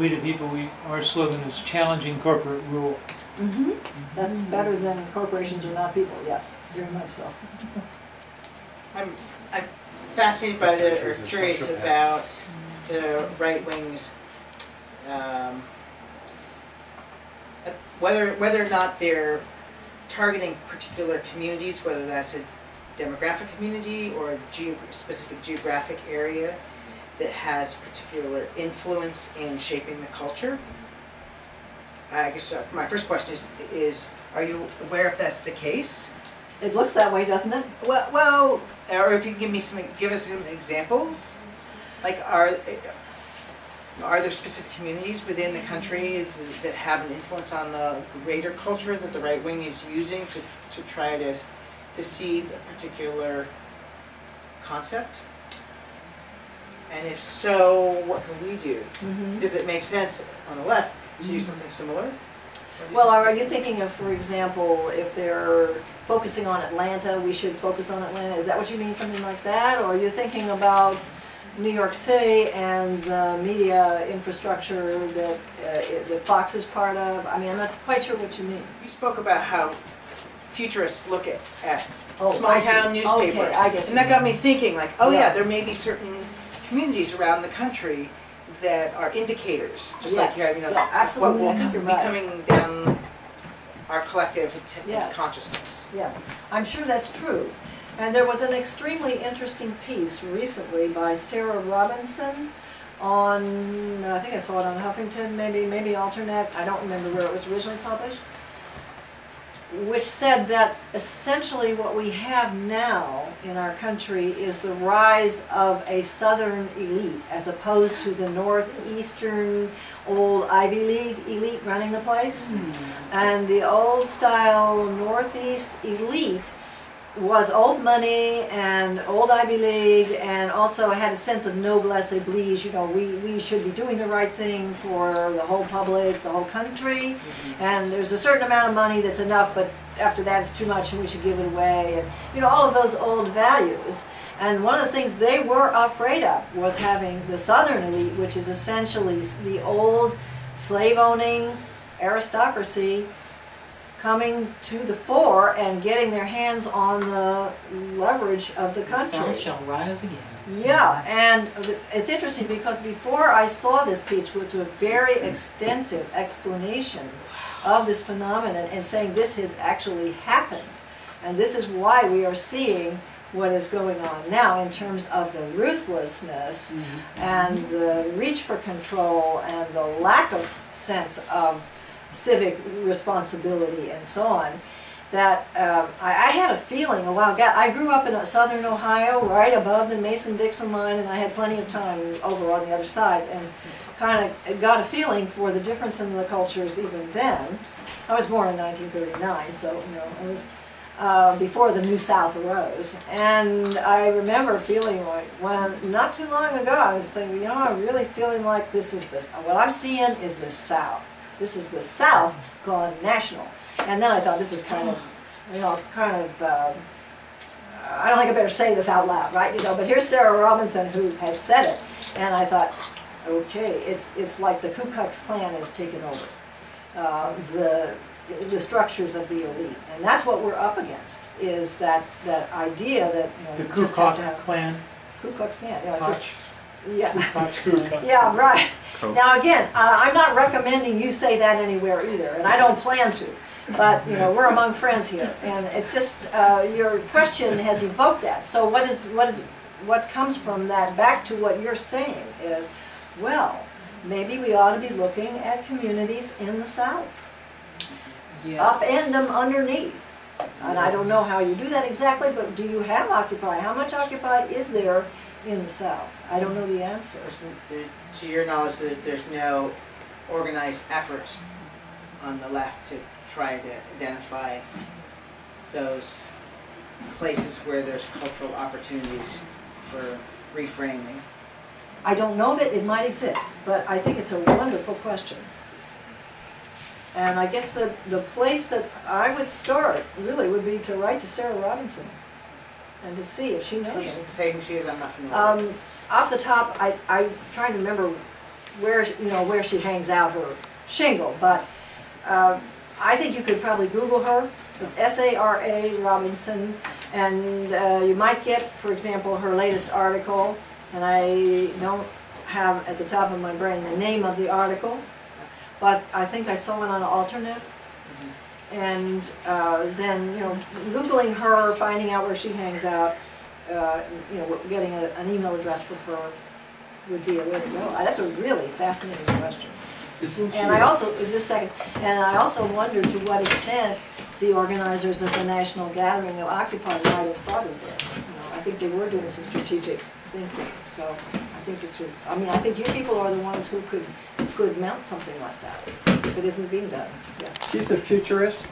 the People, our slogan is challenging corporate rule. That's better than corporations are not people. Yes, very much so. I'm fascinated by or curious about the right wing's whether or not they're targeting particular communities, whether that's a demographic community or a specific geographic area that has particular influence in shaping the culture. I guess my first question is are you aware if that's the case? It looks that way, doesn't it? Well, or if you can give us some examples. Like, are there specific communities within the country that have an influence on the greater culture that the right wing is using to try to seed a particular concept? And if so, what can we do? Does it make sense on the left to do something similar? Well, are you thinking of, for example, if they're focusing on Atlanta, we should focus on Atlanta? Is that what you mean, something like that? Or are you thinking about New York City and the media infrastructure that Fox is part of? I mean, I'm not quite sure what you mean. You spoke about how futurists look at Oh, small town newspapers. Okay, I get you. And that got me thinking, like, oh Yeah. yeah, there may be certain communities around the country that are indicators, just Yes. like you know, Yeah, absolutely. what I think will you're be right. coming down our collective Yes. consciousness. Yes, I'm sure that's true. And there was an extremely interesting piece recently by Sarah Robinson on, I think I saw it on Huffington, maybe Alternate, I don't remember where it was originally published, which said that essentially what we have now in our country is the rise of a southern elite as opposed to the northeastern old Ivy League elite running the place. And the old style northeast elite was old money and old Ivy League, and also had a sense of noblesse oblige. You know, we should be doing the right thing for the whole public, the whole country, and there's a certain amount of money that's enough, but after that it's too much and we should give it away, and you know, all of those old values. And one of the things they were afraid of was having the southern elite, which is essentially the old slave-owning aristocracy, coming to the fore and getting their hands on the leverage of the country. The sun shall rise again. Yeah, and it's interesting because before I saw this speech, which was a very extensive explanation of this phenomenon and saying this has actually happened, and this is why we are seeing what is going on now in terms of the ruthlessness and the reach for control and the lack of sense of civic responsibility and so on, that I had a feeling a while ago. I grew up in southern Ohio, right above the Mason-Dixon line, and I had plenty of time over on the other side, and kind of got a feeling for the difference in the cultures even then. I was born in 1939, so you know, it was before the New South arose. And I remember feeling like, when, not too long ago, I was saying, you know, I'm really feeling like this is this, what I'm seeing is the South. This is the South gone national. And then I thought, this is kind of, you know, I don't think I better say this out loud, right? You know, but here's Sarah Robinson who has said it. And I thought, okay, it's like the Ku Klux Klan has taken over the structures of the elite. And that's what we're up against, is that idea that, you know, The you Ku just have Klux to have Klan. Ku Klux Klan, you know, Koch. just, yeah. Koch. Yeah, right. Cool. Now again, I'm not recommending you say that anywhere either, and I don't plan to. But you know, we're among friends here, and it's just your question has evoked that. So what comes from that back to what you're saying is, well, maybe we ought to be looking at communities in the South, upend them underneath. And I don't know how you do that exactly, but do you have Occupy? How much Occupy is there in the South? I don't know the answer. To your knowledge, there's no organized effort on the left to try to identify those places where there's cultural opportunities for reframing. I don't know that it might exist, but I think it's a wonderful question. And I guess the place that I would start really would be to write to Sarah Robinson and to see if she knows anything. Say who she is, I'm not familiar. Off the top, I'm trying to remember where she hangs out her shingle, but I think you could probably Google her. It's S-A-R-A Robinson, and you might get, for example, her latest article, and I don't have at the top of my brain the name of the article, but I think I saw it on Alternate. And then, you know, Googling her, finding out where she hangs out, you know, getting an email address for her would be a way to go. That's a really fascinating question. And I also, just a second, and I also wonder to what extent the organizers of the National Gathering of Occupy might have thought of this. You know, I think they were doing some strategic thinking. So I think it's, I mean, I think you people are the ones who could mount something like that if it isn't being done. Yes. She's a futurist.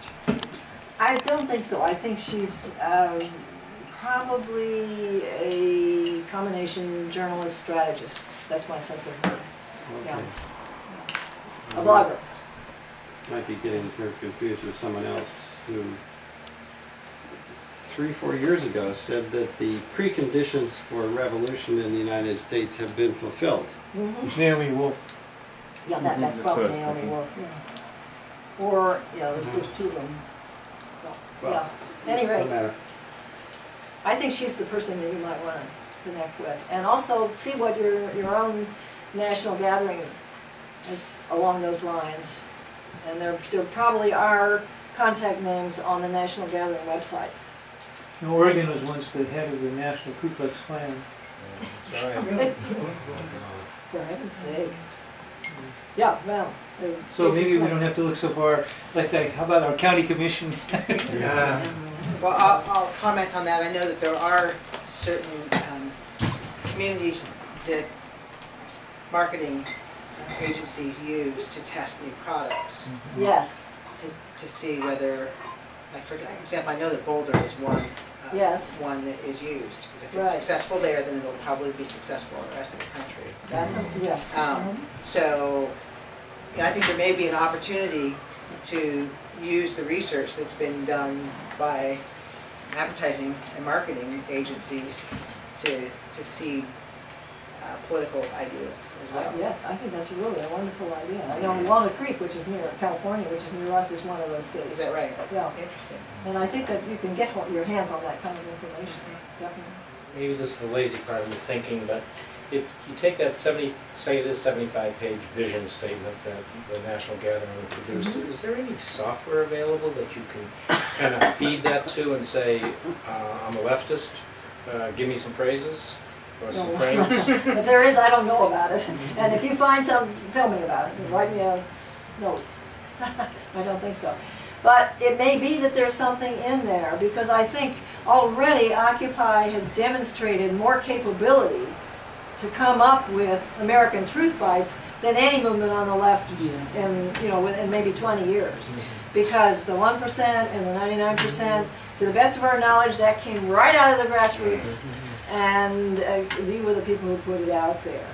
I don't think so. I think she's probably a combination journalist strategist. That's my sense of her. Okay. Yeah. A blogger. Might be getting her confused with someone else who 3-4 years ago said that the preconditions for revolution in the United States have been fulfilled. Naomi Wolf. Yeah, that's probably Naomi Wolf. Yeah. Or, yeah, there's two of them. So, yeah. At any rate, I think she's the person that you might want to connect with. And also see what your own national gathering is along those lines. And there probably are contact names on the National Gathering website. You know, Oregon was once the head of the National Ku Klux Klan. For heaven's sake. Yeah, well. So maybe we don't have to look so far. Like, how about our county commission? Yeah. Well, I'll comment on that. I know that there are certain communities that marketing agencies use to test new products. Yes. To see whether, like for example, I know that Boulder is one. Yes. One that is used, because if it's successful there, then it'll probably be successful in the rest of the country. That's yes. So, I think there may be an opportunity to use the research that's been done by advertising and marketing agencies to see political ideas as well. Yes, I think that's really a wonderful idea. I know Walnut Creek, which is near California, which is near us, is one of those cities. Is that right? Yeah. Interesting. And I think that you can get your hands on that kind of information, definitely. Maybe this is the lazy part of the thinking, but if you take that 75-page vision statement that the National Gathering produced, is there any software available that you can kind of feed that to and say, I'm a leftist, give me some phrases? Or some frames? If there is, I don't know about it. And if you find some, tell me about it. Write me a note. I don't think so. But it may be that there's something in there, because I think already Occupy has demonstrated more capability to come up with American truth bites than any movement on the left in maybe 20 years. Because the 1% and the 99%, to the best of our knowledge, that came right out of the grassroots. And you were the people who put it out there.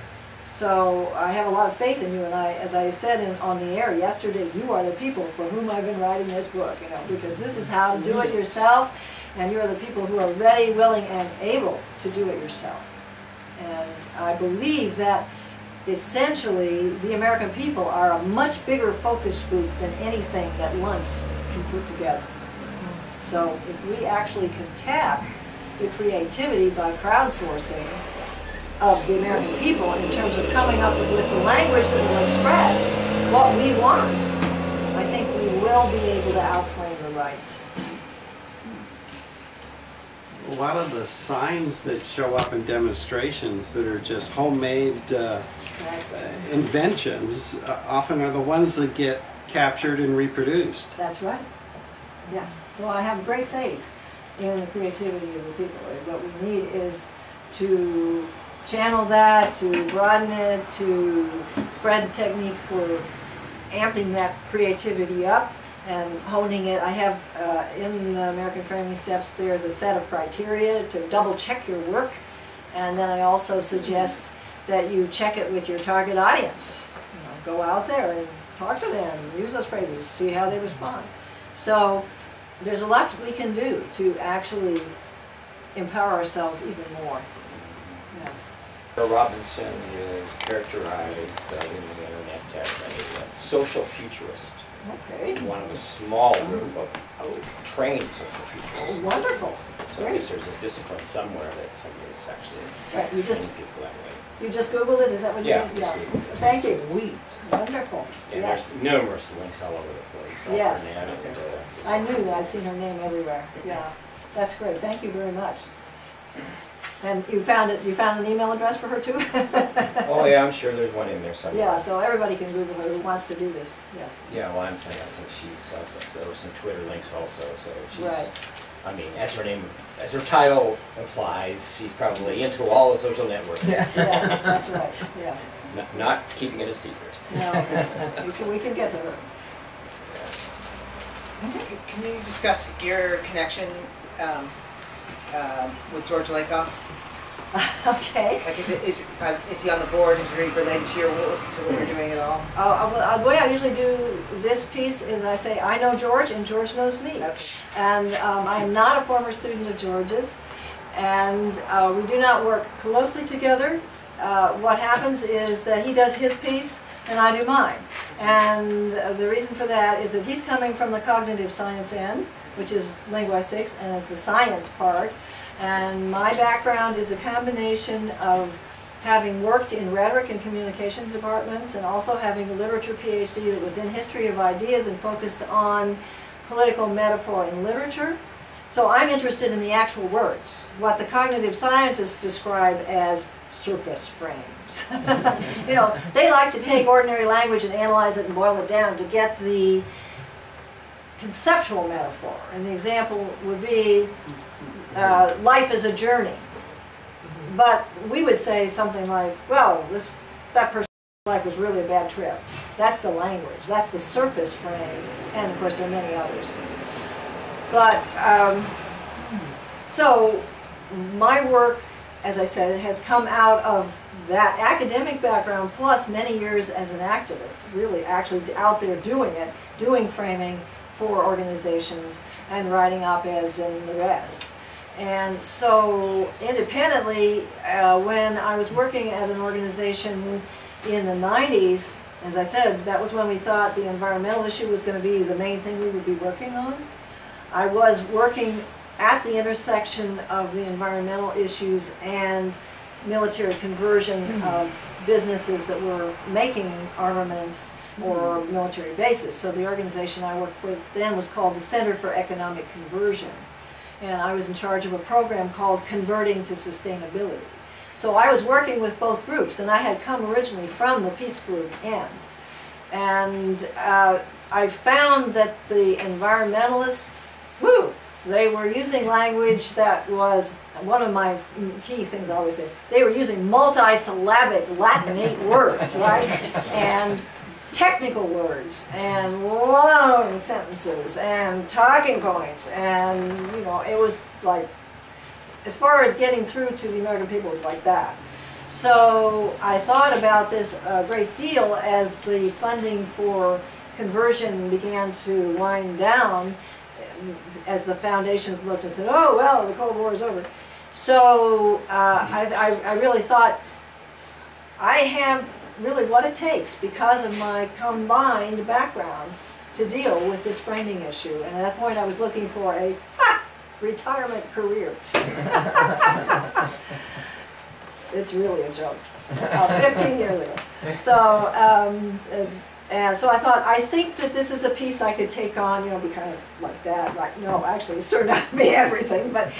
So I have a lot of faith in you, and as I said on the air yesterday, you are the people for whom I've been writing this book, because this is how to do it yourself, and you are the people who are ready, willing, and able to do it yourself. And I believe that essentially the American people are a much bigger focus group than anything that Luntz can put together. So if we actually can tap the creativity by crowdsourcing of the American people in terms of coming up with the language that will express what we want, I think we will be able to outframe the right. A lot of the signs that show up in demonstrations that are just homemade inventions often are the ones that get captured and reproduced. That's right. Yes. So I have great faith in the creativity of the people. What we need is to channel that, to broaden it, to spread the technique for amping that creativity up and honing it. I have in the American Framing Steps, there's a set of criteria to double check your work, and then I also suggest that you check it with your target audience. Go out there and talk to them, use those phrases, see how they respond. So there's a lot we can do to actually empower ourselves even more. Yes. Robinson is characterized in the internet as a social futurist. Okay. One of a small group of trained social futurists. Oh, wonderful. So I guess there's a discipline somewhere that somebody is actually training people that way. You just Googled it? Is that what you did? Yeah. Thank you. Wonderful. And yes. There's numerous links all over the place. Yes. And, I knew that. I'd seen her name everywhere. Yeah. That's great. Thank you very much. And you found it. You found an email address for her too? Oh yeah, I'm sure there's one in there somewhere. Yeah, so everybody can Google her who wants to do this. Yes. Yeah, well, I think she's. There were some Twitter links also, so she's. Right. I mean, as her title implies, she's probably into all the social networking. Yeah, that's right. Yes. Not keeping it a secret. No, we can get to her. Can you discuss your connection with George Lakoff? Okay. Like, is he on the board? Is he related to your work, to what you're doing at all? The way I usually do this piece is I say, I know George and George knows me. Okay. And I am not a former student of George's, and we do not work closely together. What happens is that he does his piece and I do mine. And the reason for that is that he's coming from the cognitive science end, which is linguistics, and is the science part. And my background is a combination of having worked in rhetoric and communications departments and also having a literature PhD that was in history of ideas and focused on political metaphor in literature. So I'm interested in the actual words, what the cognitive scientists describe as surface frames. You know, they like to take ordinary language and analyze it and boil it down to get the conceptual metaphor. And the example would be life is a journey. But we would say something like, well, that person's life was really a bad trip. That's the language. That's the surface frame. And of course there are many others. But, so my work, as I said, has come out of that academic background plus many years as an activist, really actually out there doing it, doing framing for organizations and writing op-eds and the rest. And so independently, when I was working at an organization in the 90s, as I said, that was when we thought the environmental issue was going to be the main thing we would be working on. I was working at the intersection of the environmental issues and military conversion of businesses that were making armaments or military bases. So the organization I worked with then was called the Center for Economic Conversion. And I was in charge of a program called Converting to Sustainability. So I was working with both groups, and I had come originally from the peace group N. And I found that the environmentalists, they were using language that was, one of my key things I always say, they were using multi-syllabic Latinate words, right? And technical words, and long sentences, and talking points, and, you know, it was like, as far as getting through to the American people, it was like that. So I thought about this a great deal as the funding for conversion began to wind down, as the foundations looked and said, oh, well, the Cold War is over. So I really thought, I have really what it takes because of my combined background to deal with this framing issue. And at that point I was looking for a retirement career. It's really a joke. 15 years ago. So, and so I thought, I think that this is a piece I could take on, you know, be kind of like that. Right? No, actually it's turned out to be everything. But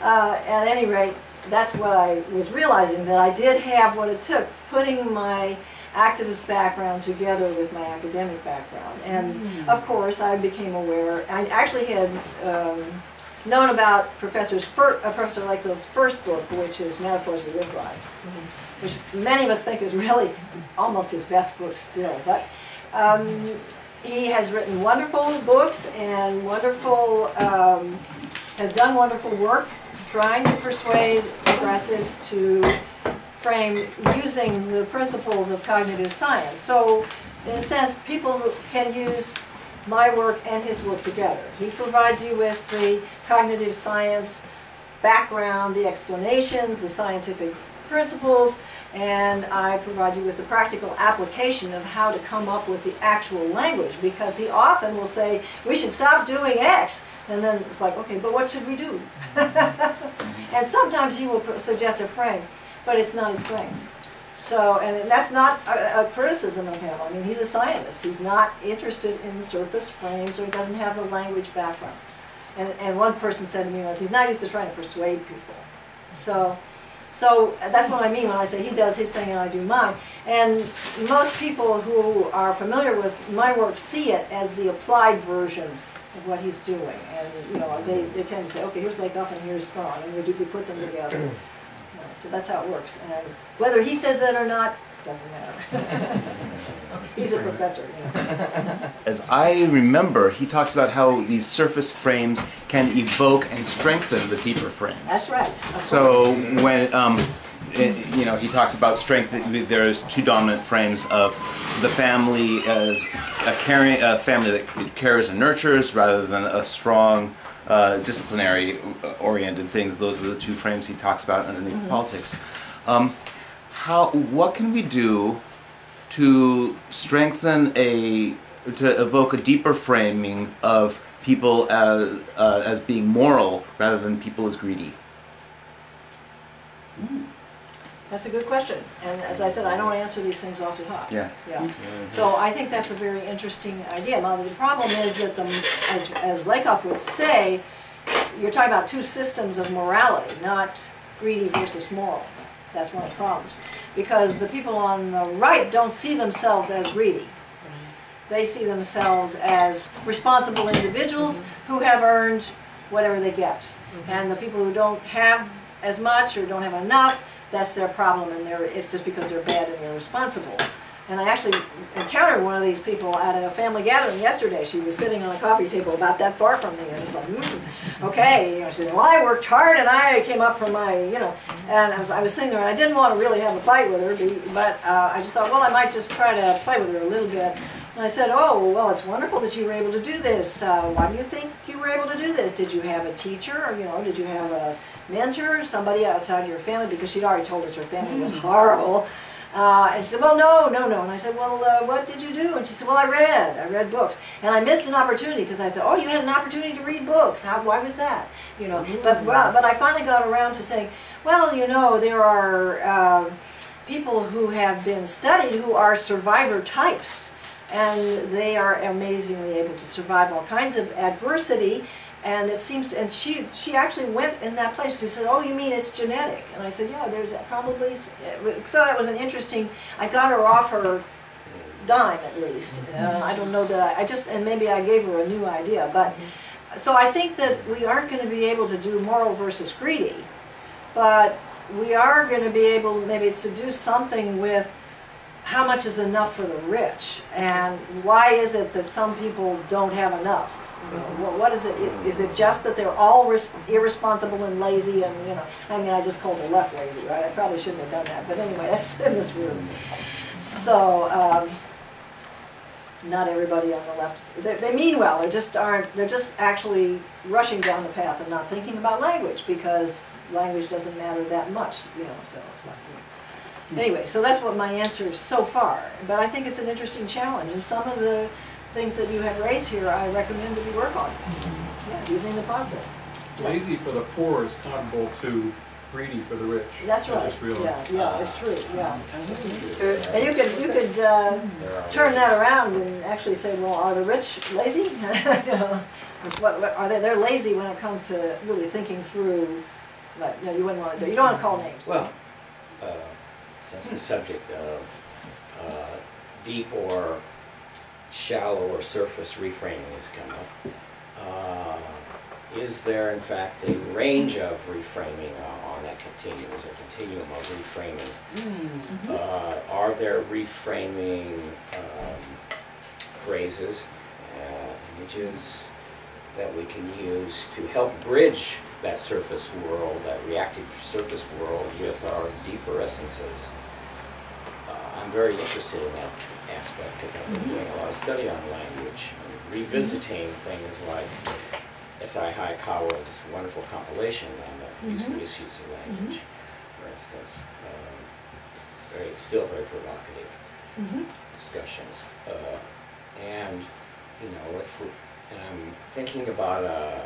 at any rate, that's what I was realizing, that I did have what it took, putting my activist background together with my academic background. And of course I became aware, I actually had known about Professor Lakeville's first book, which is Metaphors We Live By, which many of us think is really almost his best book still. But he has written wonderful books and wonderful, has done wonderful work trying to persuade progressives to frame using the principles of cognitive science. So, in a sense, people can use my work and his work together. He provides you with the cognitive science background, the explanations, the scientific principles, and I provide you with the practical application of how to come up with the actual language, because he often will say, we should stop doing X, and then it's like, okay, but what should we do? And sometimes he will suggest a frame, but it's not his strength. So, and that's not a criticism of him. I mean, he's a scientist. He's not interested in surface frames, or he doesn't have the language background. And one person said to me once, he's not used to trying to persuade people. So that's what I mean when I say he does his thing and I do mine. And most people who are familiar with my work see it as the applied version of what he's doing. And, you know, they tend to say, okay, here's Lakoff and here's Strong, and we put them together. So that's how it works. And whether he says that or not, doesn't matter. He's a professor. You know. As I remember, he talks about how these surface frames can evoke and strengthen the deeper frames. That's right. So when you know, he talks about strength. There's two dominant frames of the family as a family that cares and nurtures, rather than a strong, disciplinary-oriented things. Those are the two frames he talks about underneath politics. What can we do to strengthen to evoke a deeper framing of people as being moral rather than people as greedy? That's a good question. And as I said, I don't answer these things off the top. Yeah. Yeah. So I think that's a very interesting idea. Now, the problem is that, as Lakoff would say, you're talking about two systems of morality, not greedy versus moral. That's one of the problems. Because the people on the right don't see themselves as greedy. They see themselves as responsible individuals who have earned whatever they get. And the people who don't have as much or don't have enough, that's their problem, and it's just because they're bad and irresponsible. And I actually encountered one of these people at a family gathering yesterday. She was sitting on a coffee table about that far from me, and it's like, okay. You know, she said, well, I worked hard, and I came up from my, you know, and I was sitting there, and I didn't want to really have a fight with her, but I just thought, well, I might just try to play with her a little bit. And I said, oh, well, it's wonderful that you were able to do this. Why do you think you were able to do this? Did you have a teacher, or, you know, did you have a mentor, somebody outside your family? Because she'd already told us her family was horrible. And she said, well, no. And I said, well, what did you do? And she said, well, I read books. And I missed an opportunity because I said, oh, you had an opportunity to read books. Why was that? You know, but I finally got around to saying, well, you know, there are people who have been studied who are survivor types. And they are amazingly able to survive all kinds of adversity. And it seems, and she actually went in that place. She said, oh, you mean it's genetic? And I said, yeah, there's probably, so that was an interesting, I got her off her dime at least. I don't know that, and maybe I gave her a new idea. But, so I think that we aren't going to be able to do moral versus greedy, but we are going to be able maybe to do something with how much is enough for the rich, and why is it that some people don't have enough? You know, what is it? Is it just that they're all irresponsible and lazy? And, you know, I mean, I just called the left lazy, right? I probably shouldn't have done that, but anyway, that's in this room. So not everybody on the left. They mean well. They're just actually rushing down the path and not thinking about language, because language doesn't matter that much, you know. So it's like. Anyway, so that's what my answer is so far. But I think it's an interesting challenge, and some of the things that you have raised here, I recommend that you work on. Yeah, using the process. Lazy for the poor is comparable to greedy for the rich. That's right. Yeah, it's true. Yeah, and you could turn that around and actually say, well, are the rich lazy? You know, are they're lazy when it comes to really thinking through. But you know, you wouldn't want to do. You don't want to call names. Well. Since the subject of deep or shallow or surface reframing has come up, is there in fact a range of reframing on that continuum? Is there a continuum of reframing? Are there reframing phrases, images that we can use to help bridge that surface world, that reactive surface world, with our deeper essences? I'm very interested in that aspect because I've been doing a lot of study on language and revisiting things like S.I. Hayakawa's wonderful compilation on the use and misuse of language, for instance. Still very provocative discussions. And, you know, and I'm thinking about a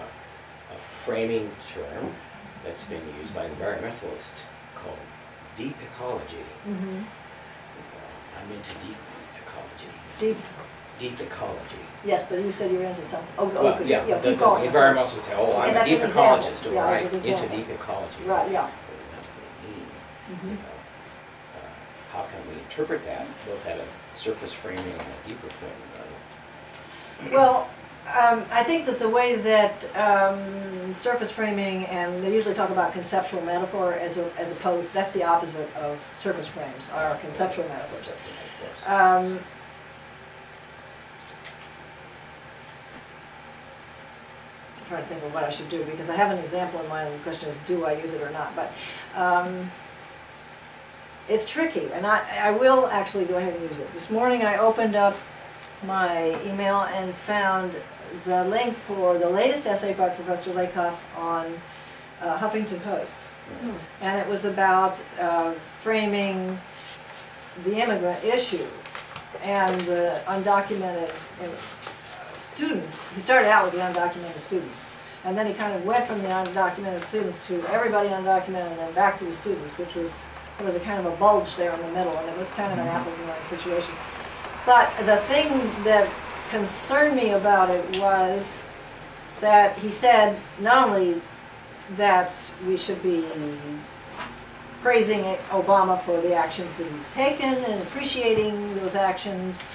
framing term that's been used by environmentalists called deep ecology. I'm into deep ecology. Deep ecology. Yes, but you said you were into something. Well, yeah, the environmentalists would say, oh, I'm a deep ecologist, or I'm into deep ecology. Right, yeah. How can we interpret that, both at a surface framing and a deeper framing? Well, I think that the way that surface framing, and they usually talk about conceptual metaphor as opposed, that's the opposite of surface frames, are conceptual metaphors. I'm trying to think of what I should do, because I have an example in mind, and the question is, do I use it or not? But it's tricky, and I will actually go ahead and use it. This morning I opened up my email and found the link for the latest essay by Professor Lakoff on Huffington Post. And it was about framing the immigrant issue and the undocumented students. He started out with the undocumented students, and then he kind of went from the undocumented students to everybody undocumented and then back to the students, which was there was a kind of a bulge there in the middle, and it was kind of an apples and oranges situation. But the thing that concerned me about it was that he said not only that we should be praising Obama for the actions that he's taken and appreciating those actions,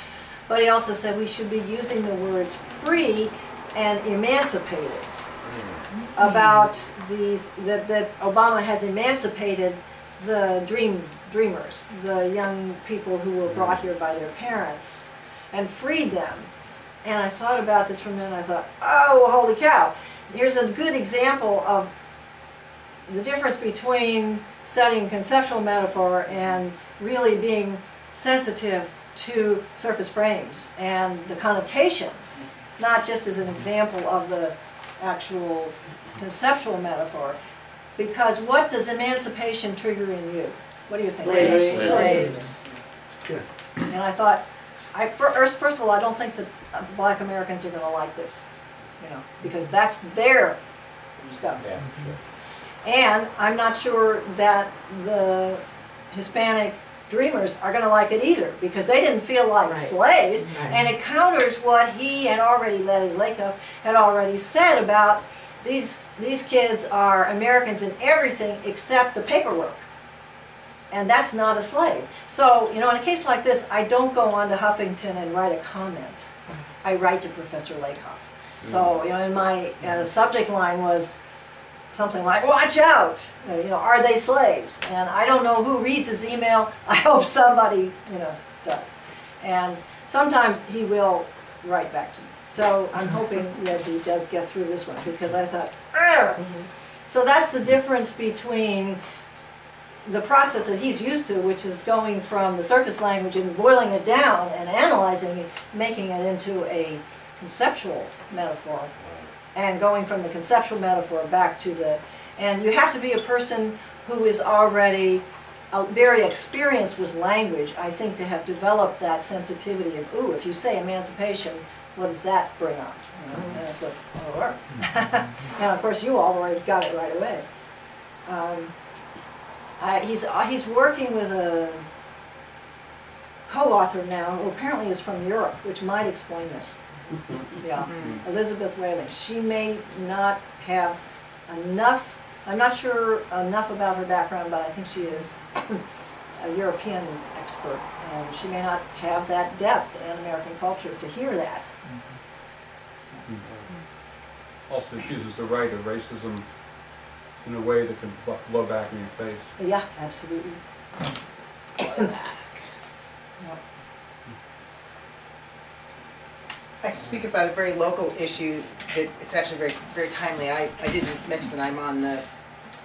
but he also said we should be using the words free and emancipated about these, that Obama has emancipated the dreamers, the young people who were brought here by their parents, and freed them. And I thought about this for a minute, and I thought, oh, holy cow. Here's a good example of the difference between studying conceptual metaphor and really being sensitive to surface frames and the connotations, not just as an example of the actual conceptual metaphor. Because what does emancipation trigger in you? What do you think? Slaves. Yes. And I thought, first of all, I don't think that Black Americans are going to like this, you know, because that's their stuff. Yeah, sure. And I'm not sure that the Hispanic dreamers are going to like it either, because they didn't feel like slaves, and it counters what he had already, Les Lakoff, had already said about these kids are Americans in everything except the paperwork. And that's not a slave. So, you know, in a case like this, I don't go on to Huffington and write a comment. I write to Professor Lakoff. So, you know, in my subject line was something like, watch out, you know, are they slaves? And I don't know who reads his email. I hope somebody, you know, does. And sometimes he will write back to me. So I'm hoping that he does get through this one, because I thought, So that's the difference between the process that he's used to, which is going from the surface language and boiling it down and analyzing it, making it into a conceptual metaphor, and going from the conceptual metaphor back to the, and you have to be a person who is already very experienced with language, I think, to have developed that sensitivity of, ooh, if you say emancipation, what does that bring up? You know? And it's like, oh, and of course you all already got it right away. He's working with a co-author now who apparently is from Europe, which might explain this. Yeah, Elizabeth Whalen. She may not have enough, I'm not sure enough about her background, but I think she is a European expert, and she may not have that depth in American culture to hear that. Also accuses the right of racism in a way that can blow back in your face. Yeah, absolutely. Yep. I can speak about a very local issue that it's actually very, very timely. I didn't mention that I'm on the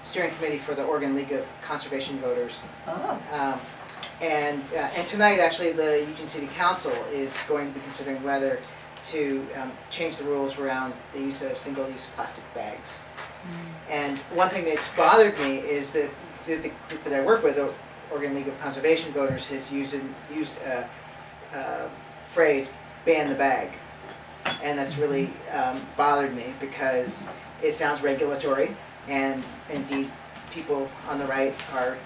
steering committee for the Oregon League of Conservation Voters. Oh. And tonight, actually, the Eugene City Council is going to be considering whether to change the rules around the use of single-use plastic bags. And one thing that's bothered me is that the group that I work with, the Oregon League of Conservation Voters, has used a phrase, ban the bag. And that's really bothered me, because it sounds regulatory, and indeed people on the right are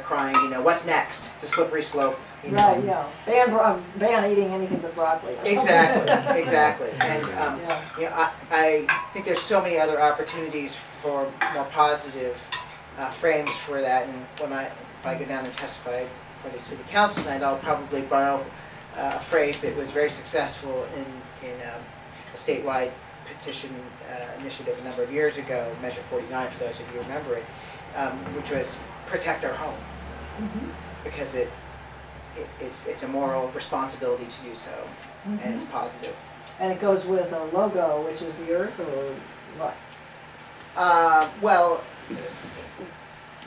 crying, you know, what's next? It's a slippery slope. You know. Right, yeah. Ban eating anything but broccoli. Exactly, exactly. And you know, I think there's so many other opportunities for more positive frames for that. And if I go down and testify for the city council tonight, I'll probably borrow a phrase that was very successful in a statewide petition initiative a number of years ago, Measure 49, for those of you who remember it, which was protect our home, because it's a moral responsibility to do so, and it's positive. And it goes with a logo, which is the earth, or what? Well,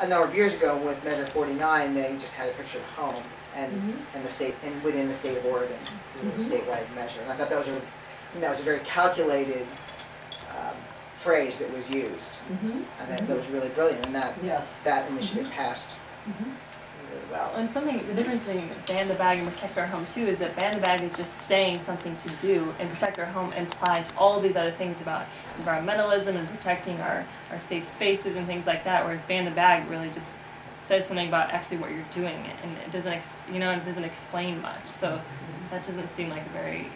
a number of years ago with Measure 49, they just had a picture of home, and the state, and within the state of Oregon, it was a statewide measure. And I thought that was a very calculated phrase that was used. I think that was really brilliant, and that initiative passed really well. And something, the difference between ban the bag and protect our home too is that ban the bag is just saying something to do, and protect our home implies all these other things about environmentalism and protecting our safe spaces and things like that, whereas ban the bag really just says something about actually what you're doing, and it doesn't, it doesn't explain much. So that doesn't seem like a very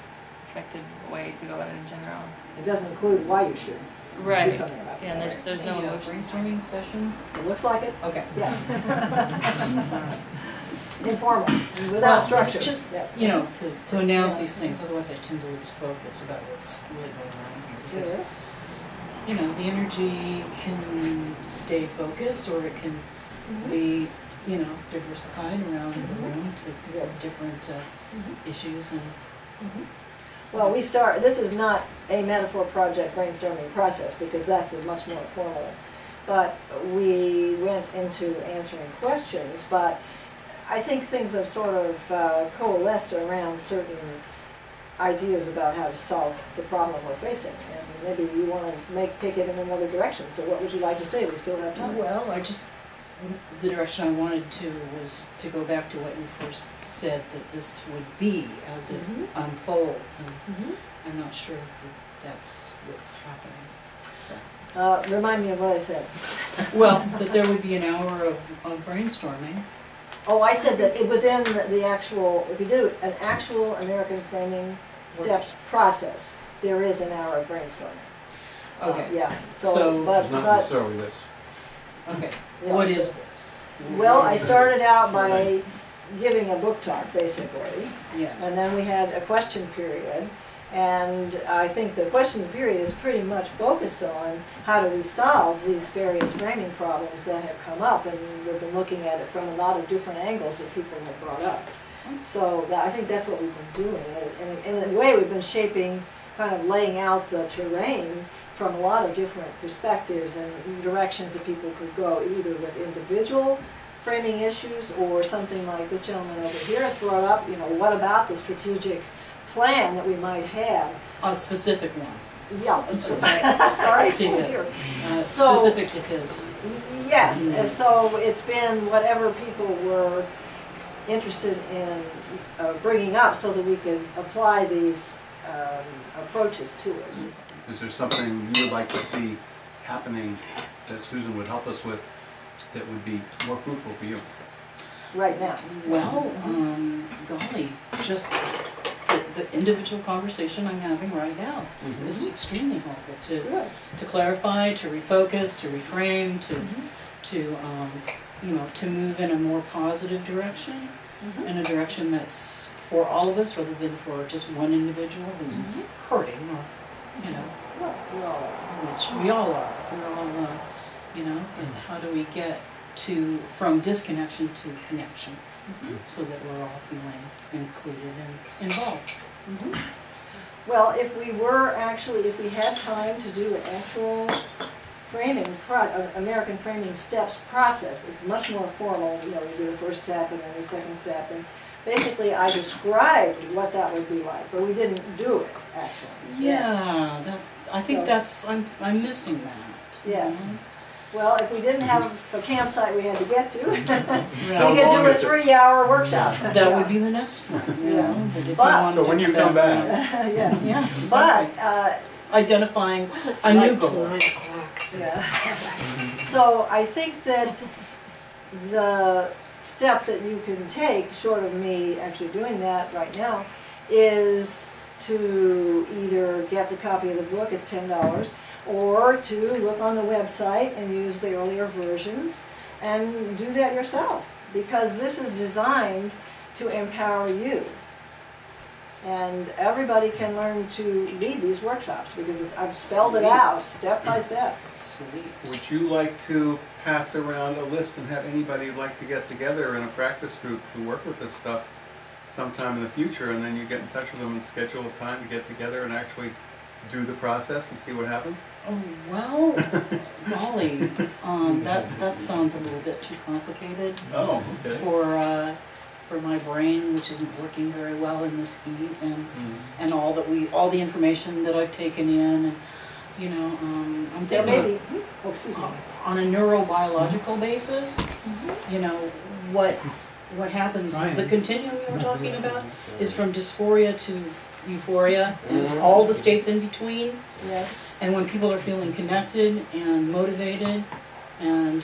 effective way to go about it in general. It doesn't include why you should Right. do something about it. Yeah, and there's no brainstorming session. It looks like it. Okay. Yes. Informal, and without structure. It's just, yes. to announce these things, otherwise I tend to lose focus about what's really going on here. Because, Sure. the energy can stay focused, or it can be, diversified around the room to address different issues and. Well, this is not a metaphor project brainstorming process, because that's a much more formal. But we went into answering questions, but I think things have sort of coalesced around certain ideas about how to solve the problem we're facing. And maybe you want to take it in another direction. So what would you like to say? We still have time. Well, the direction I wanted to was to go back to what you first said, that this would be as it unfolds, and I'm not sure that that's what's happening. So. Remind me of what I said. Well, that there would be an hour of brainstorming. Oh, I said that within the actual, if you do an actual American Framing Steps process, there is an hour of brainstorming. Okay. Yeah. So It's not necessarily this. Okay. Yeah, what is this? Well, I started out by giving a book talk, basically. Yeah. And then we had a question period. And I think the question period is pretty much focused on how do we solve these various framing problems that have come up. And we've been looking at it from a lot of different angles that people have brought up. So I think that's what we've been doing. And in a way, we've been shaping, kind of laying out the terrain from a lot of different perspectives and directions that people could go, either with individual framing issues or something like this gentleman over here has brought up, what about the strategic plan that we might have? A specific one. Yeah, sorry. To him. Specific to his. Yes, and so it's been whatever people were interested in bringing up so that we could apply these approaches to it. Is there something you would like to see happening that Susan would help us with that would be more fruitful for you? Right now. Well, golly, just the individual conversation I'm having right now is extremely helpful to clarify, to refocus, to reframe, to move in a more positive direction, in a direction that's for all of us rather than for just one individual who's hurting, or which we all are. We're all, and how do we get from disconnection to connection, so that we're all feeling included and involved. Well, if we had time to do an actual American Framing Steps process, it's much more formal. We do the first step and then the second step, and basically I described what that would be like, but we didn't do it actually. Yeah, I think I'm missing that. Yes. Well, if we didn't have a campsite we had to get to, we could How do a 3-hour workshop. That would be the next one. But so when you come back. Yeah. Exactly. But identifying a new goal. 9 o'clock. Yeah. So I think that the step that you can take, short of me actually doing that right now, is to either get the copy of the book, it's $10, or to look on the website and use the earlier versions and do that yourself, because this is designed to empower you. And everybody can learn to lead these workshops, because I've spelled it out step by step. Sweet. Would you like to pass around a list and have anybody who'd like to get together in a practice group to work with this stuff sometime in the future, and then you get in touch with them and schedule a time to get together and actually do the process and see what happens? Oh, well, golly, that sounds a little bit too complicated. Oh, okay. For my brain, which isn't working very well in this heat, and all the information that I've taken in, and I'm thinking on a neurobiological basis, what happens, the continuum you were talking about is from dysphoria to euphoria, and all the states in between. Yes. And when people are feeling connected and motivated and,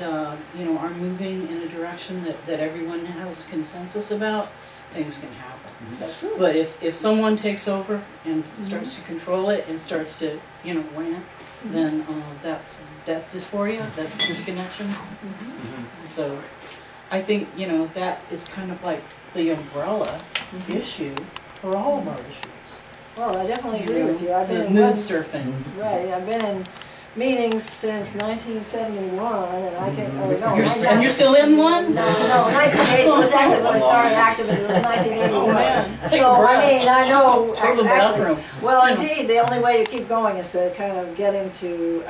you know, are moving in a direction that everyone has consensus about, things can happen. That's true. But if someone takes over and starts to control it and starts to, you know, rant, then that's dysphoria, that's disconnection. So I think, you know, that is kind of like the umbrella issue for all of our issues. Well, I definitely You agree know, with you. I've been the in mood surfing. Right, I've been in meetings since 1971, and I can, or no. And you're still in one? No, 1980 was actually when I started activism, it was 1981. Oh, man. Take a So, I breath. mean, I know, Go to the bathroom. well, indeed, the only way you keep going is to kind of get into,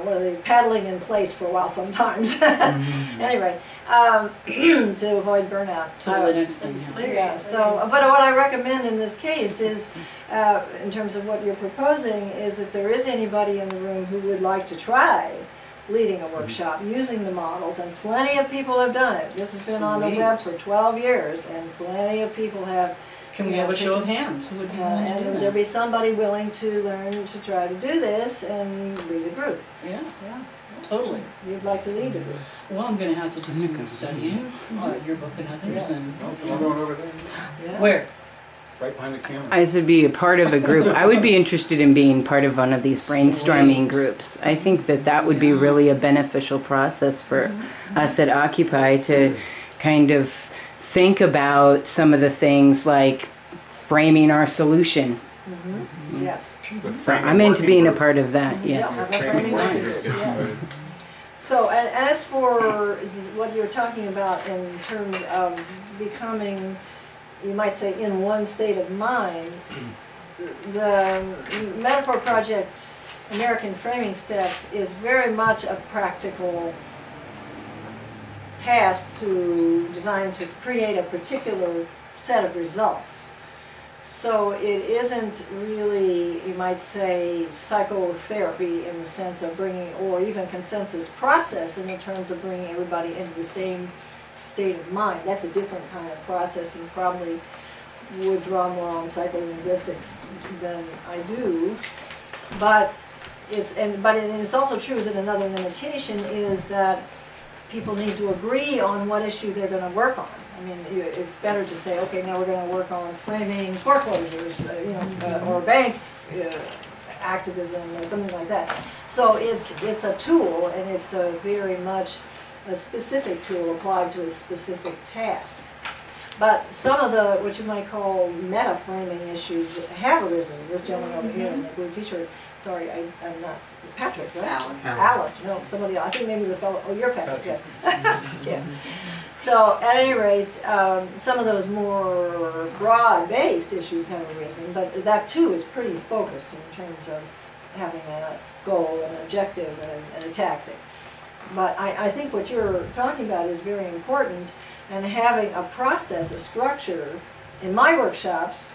what are they, paddling in place for a while sometimes. Anyway, to avoid burnout. Till the next thing, yeah. Yeah, so, but what I recommend in this case is, in terms of what you're proposing, is if there is anybody in the room who would like to try leading a workshop using the models, and plenty of people have done it. This has been on the web for 12 years, and plenty of people have. Can we have a show of hands? Who would be willing to do And that? there'll be somebody willing to learn to try to do this and lead a group. Yeah, Yeah. totally. You'd like to lead a group. Well, I'm going to have to do some studying, your book and others. Yeah. And There's another one over there, Yeah. Where? right behind the camera. I would be a part of a group. I would be interested in being part of one of these brainstorming groups. I think that would be really a beneficial process for us at Occupy to kind of think about some of the things like framing our solution. Yes. So I'm into being a part of that, Yeah, yes. have a framing working group, yes. So, and as for what you're talking about in terms of becoming, you might say, in one state of mind, the Metaphor Project American Framing Steps is very much a practical task designed to create a particular set of results. So it isn't really, you might say, psychotherapy in the sense of bringing, or even consensus process in the terms of bringing everybody into the same state of mind. That's a different kind of process and probably would draw more on psycholinguistics than I do. But it's also true that another limitation is that people need to agree on what issue they're going to work on. I mean, it's better to say, okay, now we're going to work on framing foreclosures, or bank activism or something like that. So it's a tool, and it's a very much a specific tool applied to a specific task. But some of the, what you might call meta-framing issues that have arisen, this gentleman over here in the blue t-shirt, sorry, I'm not, Patrick, right? Alan, no, somebody else, I think maybe the fellow, oh, you're Patrick, yes. Yeah. So, at any rate, some of those more broad-based issues have arisen, but that too is pretty focused in terms of having a goal, an objective, and a tactic. But I think what you're talking about is very important, and having a process, a structure. In my workshops,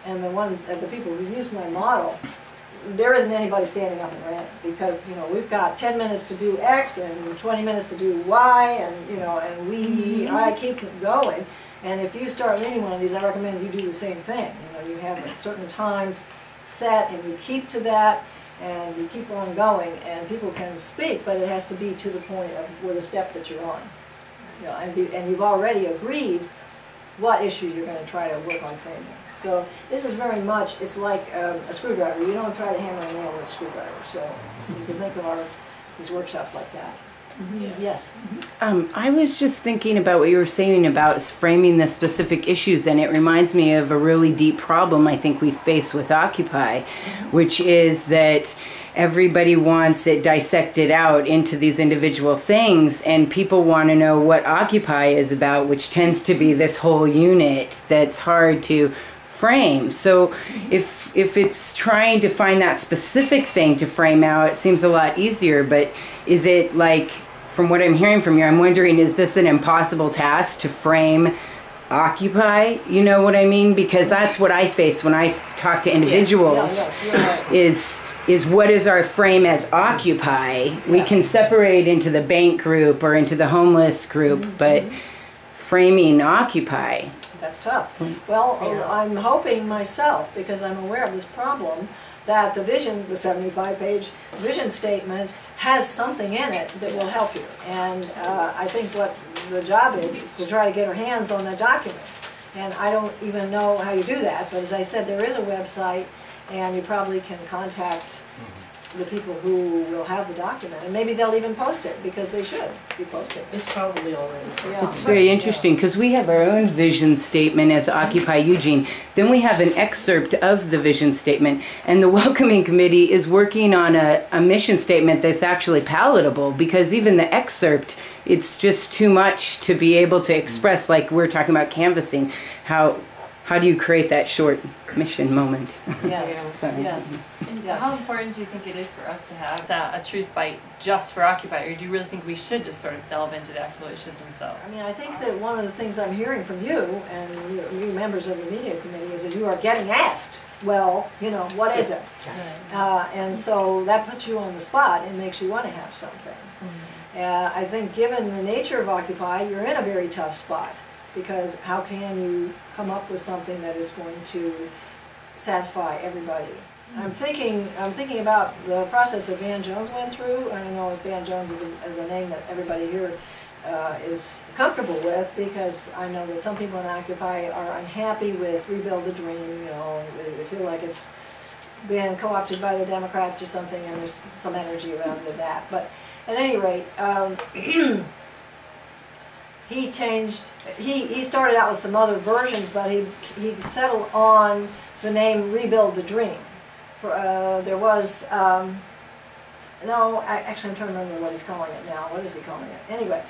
and the people who use my model, there isn't anybody standing up and ranting, because we've got 10 minutes to do X and 20 minutes to do Y, and I keep going. And if you start leading one of these, I recommend you do the same thing. You have certain times set, and you keep to that, and you keep on going, and people can speak, but it has to be to the point of where the step that you're on. And you've already agreed what issue you're going to try to work on framing. So this is very much, it's like a screwdriver. You don't try to hammer a nail with a screwdriver. So you can think of these workshops like that. Yes. I was just thinking about what you were saying about framing the specific issues, and it reminds me of a really deep problem I think we face with Occupy, which is that everybody wants it dissected out into these individual things, and people want to know what Occupy is about, which tends to be this whole unit that's hard to frame. So if it's trying to find that specific thing to frame out, it seems a lot easier. But is it like, from what I'm hearing from you, I'm wondering, is this an impossible task to frame Occupy? You know what I mean? Because that's what I face when I talk to individuals. Is what is our frame as Occupy? We can separate into the bank group or into the homeless group, but framing Occupy. That's tough. Well, I'm hoping myself, because I'm aware of this problem, that the vision, the 75-page vision statement, has something in it that will help you. And I think what the job is to try to get our hands on that document. And I don't even know how you do that, but as I said, there is a website, and you probably can contact the people who will have the document, and maybe they'll even post it, because they should be posted. It's probably already. Yeah. It's very interesting because we have our own vision statement as Occupy Eugene. Then we have an excerpt of the vision statement, and the Welcoming Committee is working on a mission statement that's actually palatable, because even the excerpt, it's just too much to be able to express, like we're talking about canvassing. How do you create that short mission moment? Yes, yes. And how important do you think it is for us to have a truth bite just for Occupy, or do you really think we should just sort of delve into the actual issues themselves? I mean, I think that one of the things I'm hearing from you and you members of the media committee is that you are getting asked, well, you know, what is it? And so that puts you on the spot and makes you want to have something. I think given the nature of Occupy, you're in a very tough spot, because how can you come up with something that is going to satisfy everybody? I'm thinking about the process that Van Jones went through. I don't know if Van Jones is a name that everybody here is comfortable with, because I know that some people in Occupy are unhappy with Rebuild the Dream. You know, they feel like it's been co-opted by the Democrats or something, and there's some energy around that. But at any rate, he changed. He started out with some other versions, but he settled on the name Rebuild the Dream. There was actually I'm trying to remember what he's calling it now. What is he calling it? Anyway,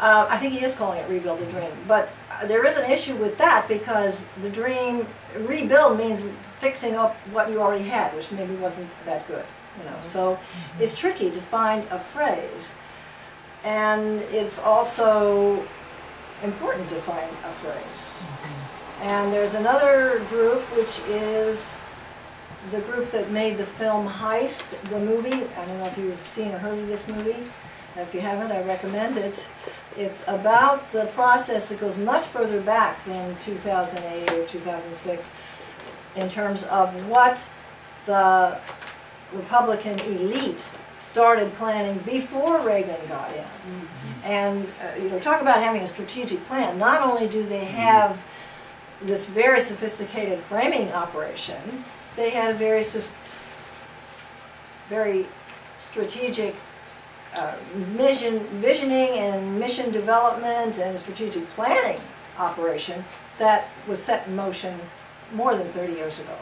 I think he is calling it Rebuild the Dream. But there is an issue with that, because the dream rebuild means fixing up what you already had, which maybe wasn't that good. You know, so it's tricky to find a phrase, and it's also important to find a phrase. And there's another group, which is the group that made the film Heist, the movie. I don't know if you've seen or heard of this movie. If you haven't, I recommend it. It's about the process that goes much further back than 2008 or 2006 in terms of what the Republican elite started planning before Reagan got in. And you know, talk about having a strategic plan. Not only do they have this very sophisticated framing operation, they had a very strategic visioning and mission development and strategic planning operation that was set in motion more than 30 years ago.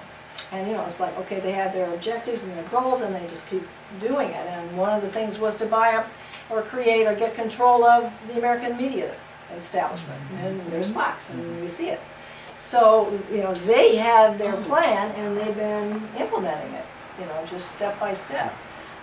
And you know, it's like, okay, they had their objectives and their goals, and they just keep doing it. And one of the things was to buy up or create or get control of the American media establishment. And there's Fox, and you see it. So, you know, they had their plan, and they've been implementing it, you know, just step by step,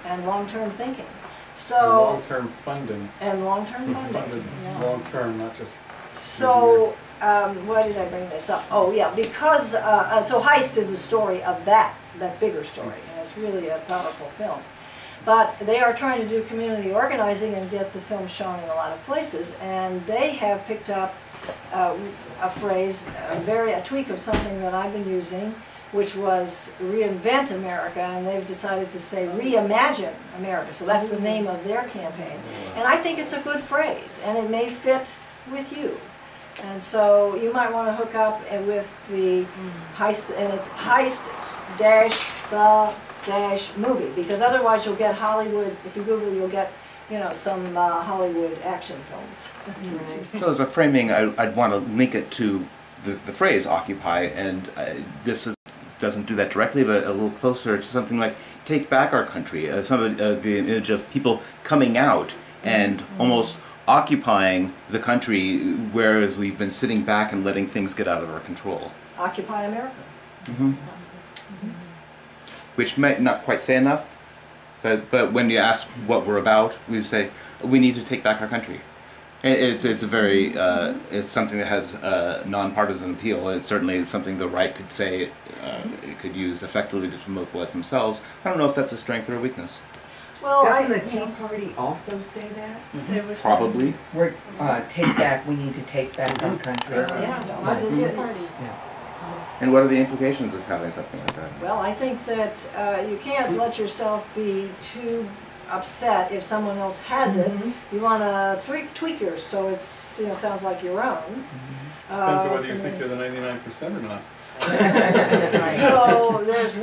and long-term thinking. So long-term funding. And long-term funding. Yeah. Long-term, not just. So, why did I bring this up? Oh, yeah, because so Heist is a story of that bigger story, and it's really a powerful film. But they are trying to do community organizing and get the film shown in a lot of places, and they have picked up a phrase, a tweak of something that I've been using, which was Reinvent America, and they've decided to say Reimagine America. So that's the name of their campaign. And I think it's a good phrase, and it may fit with you. And so you might want to hook up with the Heist, and it's Heist-the-movie, because otherwise you'll get Hollywood, if you Google, you'll get, you know, some Hollywood action films. So as a framing, I'd want to link it to the phrase Occupy, and doesn't do that directly, but a little closer to something like Take Back Our Country, the image of people coming out and almost occupying the country, whereas we've been sitting back and letting things get out of our control. Occupy America. Which might not quite say enough, but when you ask what we're about, we say we need to take back our country. It's a very it's something that has nonpartisan appeal. It's certainly something the right could say it could use effectively to mobilize themselves. I don't know if that's a strength or a weakness. Well, doesn't the Tea Party also say that? Probably. We're take back. We need to take back our country. Yeah, the Tea Party. And what are the implications of having something like that? Well, I think that you can't let yourself be too upset if someone else has it. You want to tweak yours so it's sounds like your own. Depends on whether you think you're the 99% or not. So there's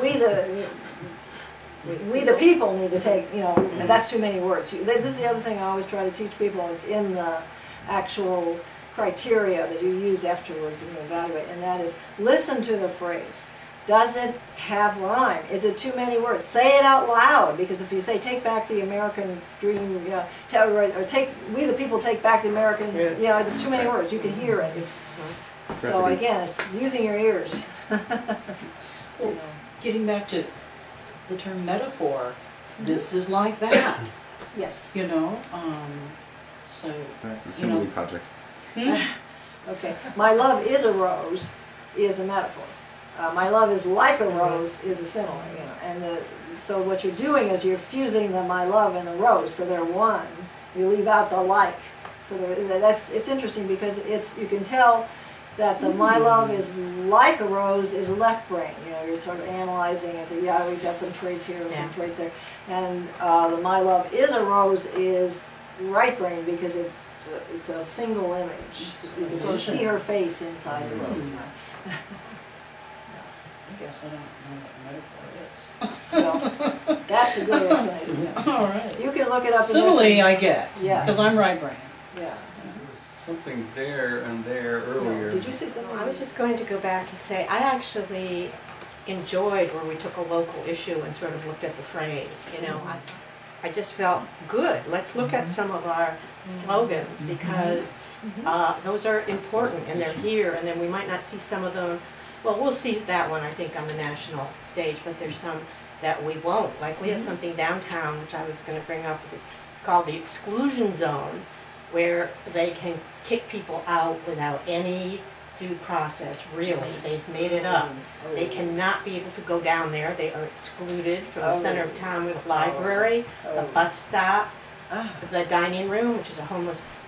we the people need to take, and that's too many words. This is the other thing I always try to teach people. It's in the actual criteria that you use afterwards and you evaluate, and that is listen to the phrase. Does it have rhyme? Is it too many words? Say it out loud, because if you say take back the American dream, or take we the people take back the American, it's too many words. You can hear it. It's so again, it's using your ears. Well, getting back to the term metaphor, this is like that. Yes. So. That's a simile project. Okay. My love is a rose is a metaphor. My love is like a rose is a simile, and so what you're doing is you're fusing the my love and the rose, so they're one. You leave out the like, so it's interesting because you can tell that the my love is like a rose is left brain. You're sort of analyzing it. We've got some traits here and some traits there, and the my love is a rose is right brain because it's a single image. You can sort of see her face inside the rose. I guess I don't know what metaphor is. Well, that's a good explanation. All right. You can look it up. Simile, I get. Because I'm right brain. Yeah. There was something there and there earlier. Did you say something? I was just going to go back and say, I actually enjoyed where we took a local issue and sort of looked at the phrase, I just felt good. Let's look at some of our slogans because those are important and they're here, and then we might not see some of them. Well, we'll see that one, I think, on the national stage, but there's some that we won't. Like we have something downtown, which I was going to bring up. It's called the exclusion zone, where they can kick people out without any due process, really. They've made it up. They cannot be able to go down there. They are excluded from the center of town with the library, the bus stop, the dining room, which is a homeless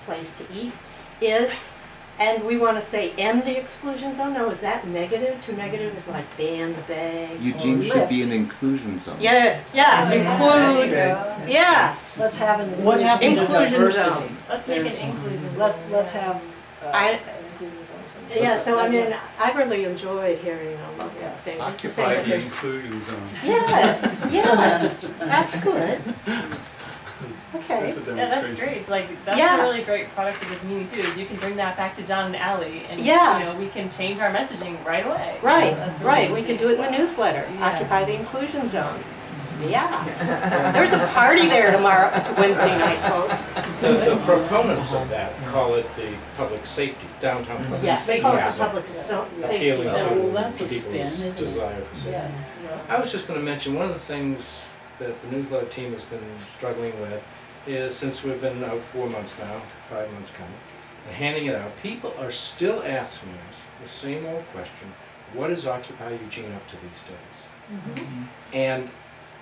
place to eat, and we want to say end the exclusion zone? No, is that negative? Too negative is like ban the bag. Eugene should be an inclusion zone. Yeah, include. Yeah. Let's have an what happened inclusion zone. Let's make an inclusion. Let's have. Yeah, so I mean, I really enjoyed hearing a local thing. Just to say Occupy that the there's inclusion zone. yes, that's good. Okay. Yeah, that's great. It's like that's a really great product of this meeting too. Is you can bring that back to John and Allie, and we can change our messaging right away. Right, that's really right. We can do it in the newsletter. Occupy the inclusion zone. Yeah. There's a party there tomorrow, Wednesday night, folks. The proponents of that call it the public safety, downtown public safety. Yes, they call it the public safety. Appealing to well, that's a spin, people's isn't it? desire for safety. Yes. I was just going to mention one of the things that the newsletter team has been struggling with is, since we've been out 4 months now, 5 months coming, handing it out, people are still asking us the same old question: what is Occupy Eugene up to these days? And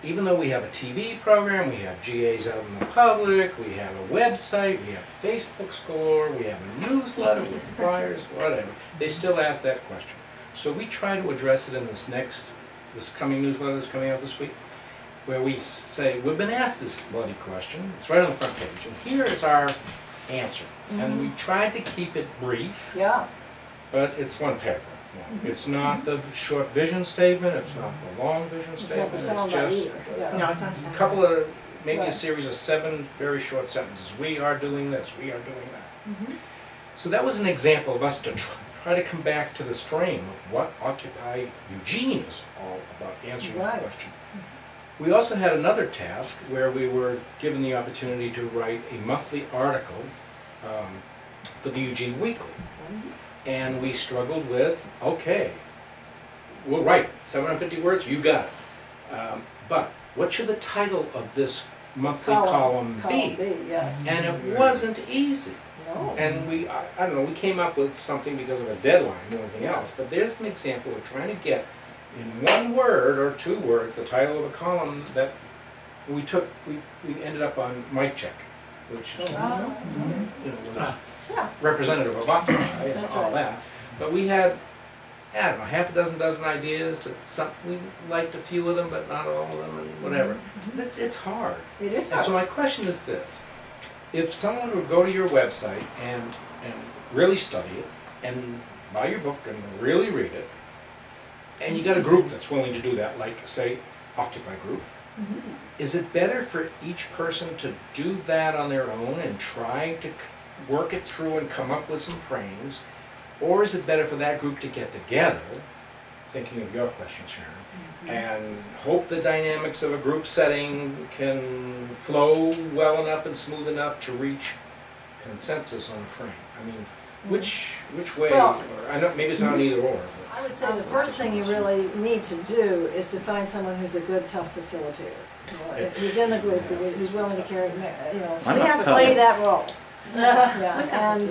even though we have a TV program, we have GAs out in the public, we have a website, we have Facebook score, we have a newsletter with flyers, whatever, they still ask that question. So we try to address it in this coming newsletter that's coming out this week, where we say, we've been asked this bloody question, it's right on the front page, and here is our answer. And we tried to keep it brief, but it's one paragraph. It's not the short vision statement, it's not the long vision statement, it's just a couple of, maybe a series of 7 very short sentences. We are doing this, we are doing that. So that was an example of us to try to come back to this frame of what Occupy Eugene is all about, answering the question. We also had another task where we were given the opportunity to write a monthly article for the Eugene Weekly. And we struggled with, okay, we'll write 750 words, you got it. But what should the title of this monthly column be? And it wasn't easy. No. And I don't know, we came up with something because of a deadline or anything else. But there's an example of trying to get in 1 word or 2 words the title of a column that we ended up on Mic Check, which is, was representative of Occupy and all that. But we had I don't know, half a dozen ideas, that we liked a few of them, but not all of them, and whatever. It's hard. It is And hard. so my question is this. If someone would go to your website and really study it, and buy your book and really read it, and you got a group that's willing to do that, like, say, Occupy Group, is it better for each person to do that on their own and try to work it through and come up with some frames, or is it better for that group to get together, thinking of your question, Sharon, and hope the dynamics of a group setting can flow well enough and smooth enough to reach consensus on a frame? I mean, which way, Well, or, I know maybe it's not an either or. I would say the first thing you really need to do is to find someone who's a good, tough facilitator. Who's in the group, who's willing to carry, play that role. Yeah, and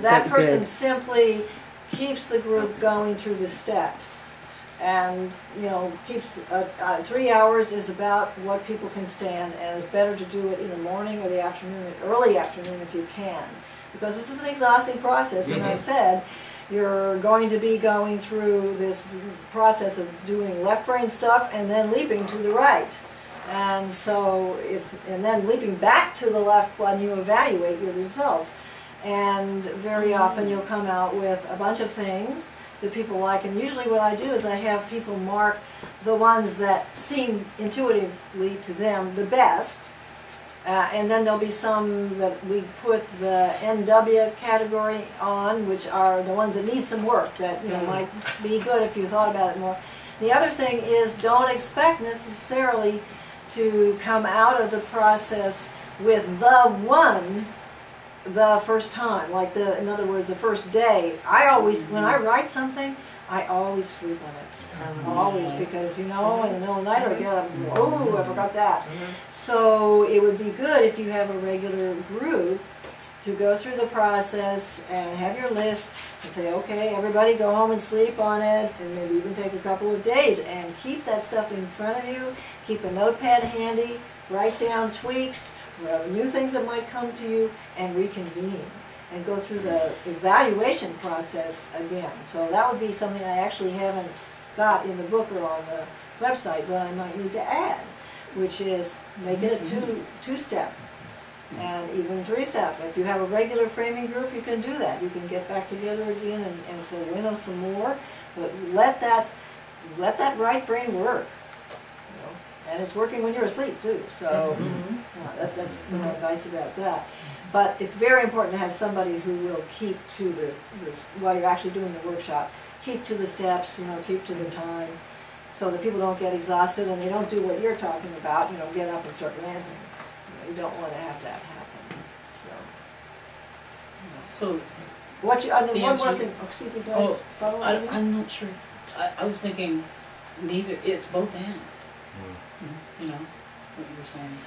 that person simply keeps the group going through the steps, and keeps 3 hours is about what people can stand, and it's better to do it in the morning or the afternoon, early afternoon if you can, because this is an exhausting process. And I've said you're going to be going through this process of doing left brain stuff and then leaping to the right. And so and then leaping back to the left when you evaluate your results. And very often you'll come out with a bunch of things that people like. And usually what I do is I have people mark the ones that seem intuitively to them the best. And then there'll be some that we put the NW category on, which are the ones that need some work, that might be good if you thought about it more. The other thing is, don't expect necessarily to come out of the process with the first time, like in other words, the first day. I always, when I write something, I always sleep on it. Always, because in the middle of the night I get up and oh, I forgot that. So it would be good if you have a regular group to go through the process and have your list and say, okay, everybody go home and sleep on it, and maybe even take a couple of days and keep that stuff in front of you. Keep a notepad handy, write down tweaks, new things that might come to you, and reconvene and go through the evaluation process again. So that would be something I actually haven't got in the book or on the website, but I might need to add, which is make it a two-step. And even 3-step. If you have a regular framing group, you can do that. You can get back together again and so winnow some more. But let that right brain work. And it's working when you're asleep too. So that's my advice about that. But it's very important to have somebody who will keep to this while you're actually doing the workshop. Keep to the steps. Keep to the time, so that people don't get exhausted and they don't do what you're talking about. Get up and start ranting. You don't want to have that happen. So what you? One more thing. Oh, excuse me, guys. I'm not sure. I was thinking neither. It's both and. What you were saying.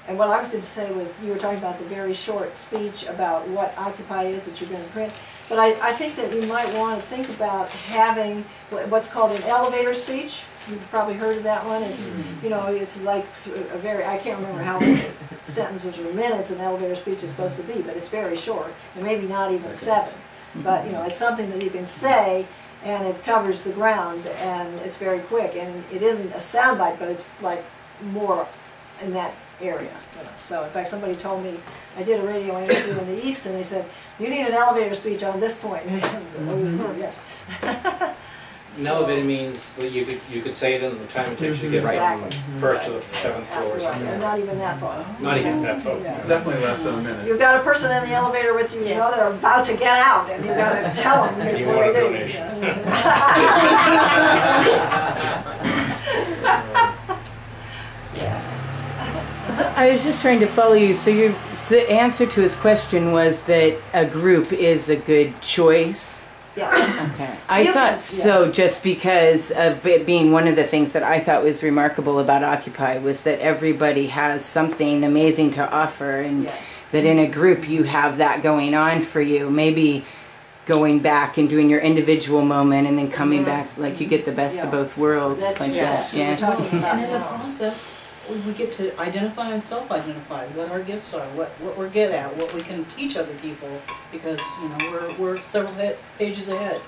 And what I was going to say was, you were talking about the very short speech about what Occupy is that you're going to print. But I think that you might want to think about having what's called an elevator speech. You've probably heard of that one. It's it's like a very, I can't remember how many sentences or minutes an elevator speech is supposed to be, but it's very short, and maybe not even 7. But it's something that you can say, and it covers the ground, and it's very quick, and it isn't a soundbite, but it's like more in that area. So in fact, somebody told me, I did a radio interview in the East, and they said, you need an elevator speech on this point. And I said, oh, yes. An elevator means that you could say it in the time it takes you to get from first to the 7th floor or something. And not even that far. Not even that far. Yeah. Definitely less than a minute. You've got a person in the elevator with you, they're about to get out, and you've got to tell them And you before want a they do. donation. Yes. So I was just trying to follow you. So the answer to his question was that a group is a good choice. Yeah. Okay. I thought so, just because of it being one of the things that I thought was remarkable about Occupy was that everybody has something amazing to offer, and that in a group you have that going on for you. Maybe going back and doing your individual moment and then coming back, like you get the best of both worlds. That's like that. And in the process, we get to identify and self-identify what our gifts are, what we're good at, what we can teach other people, because we're several pages ahead.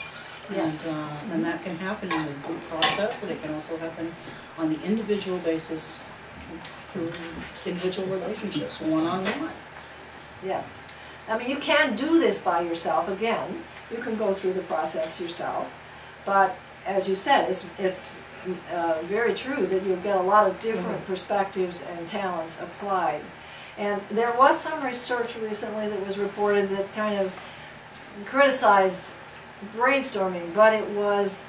Yes. And that can happen in the group process, and it can also happen on the individual basis through individual relationships, one-on-one. Yes. I mean, you can do this by yourself. Again, you can go through the process yourself. But as you said, it's very true that you'll get a lot of different perspectives and talents applied. And there was some research recently that was reported that kind of criticized brainstorming, but it was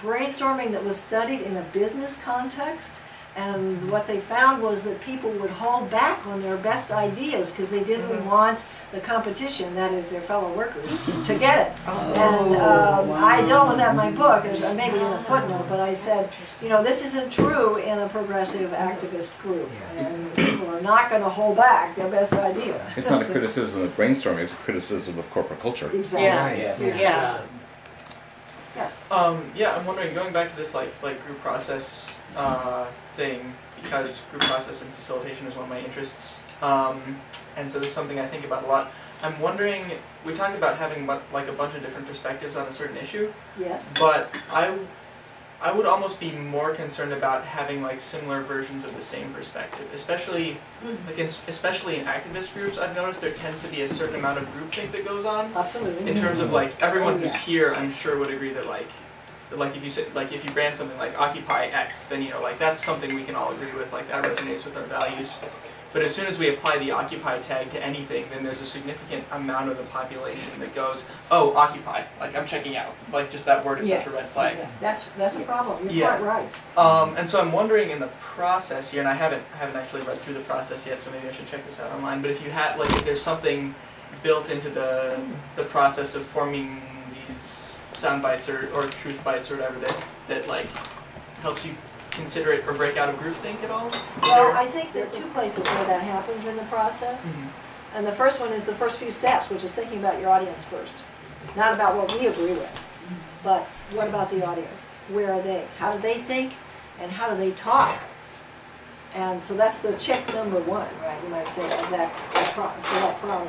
brainstorming that was studied in a business context. And what they found was that people would hold back on their best ideas because they didn't want the competition, that is their fellow workers, to get it. And I dealt with that in my book, maybe in a footnote, but I said, you know, this isn't true in a progressive activist group. And people are not going to hold back their best idea. It's not a criticism of brainstorming, it's a criticism of corporate culture. Exactly. Yeah. Yes. Yes. Yeah, I'm wondering, going back to this like group process thing, because group process and facilitation is one of my interests, and so this is something I think about a lot. I'm wondering, we talked about having like a bunch of different perspectives on a certain issue. Yes. But I would almost be more concerned about having like similar versions of the same perspective, especially like especially in activist groups. I've noticed there tends to be a certain amount of groupthink that goes on. Absolutely. In terms of like everyone who's here, I'm sure would agree that like if you say, like if you brand something like Occupy X, then you know like that's something we can all agree with, like that resonates with our values. But as soon as we apply the Occupy tag to anything, then there's a significant amount of the population that goes, oh, Occupy, like I'm checking out. Like just that word is such a red flag. Exactly. That's a problem. You're quite right. And so I'm wondering in the process here, and I haven't actually read through the process yet, so maybe I should check this out online. But if you had like if there's something built into the process of forming these sound bites or truth bites or whatever that like helps you consider it or break out of groupthink at all? Well, I think there are two places where that happens in the process. And the first one is the first few steps, which is thinking about your audience first. Not about what we agree with, but what about the audience? Where are they? How do they think? And how do they talk? And so that's the check number one, right? You might say for that problem.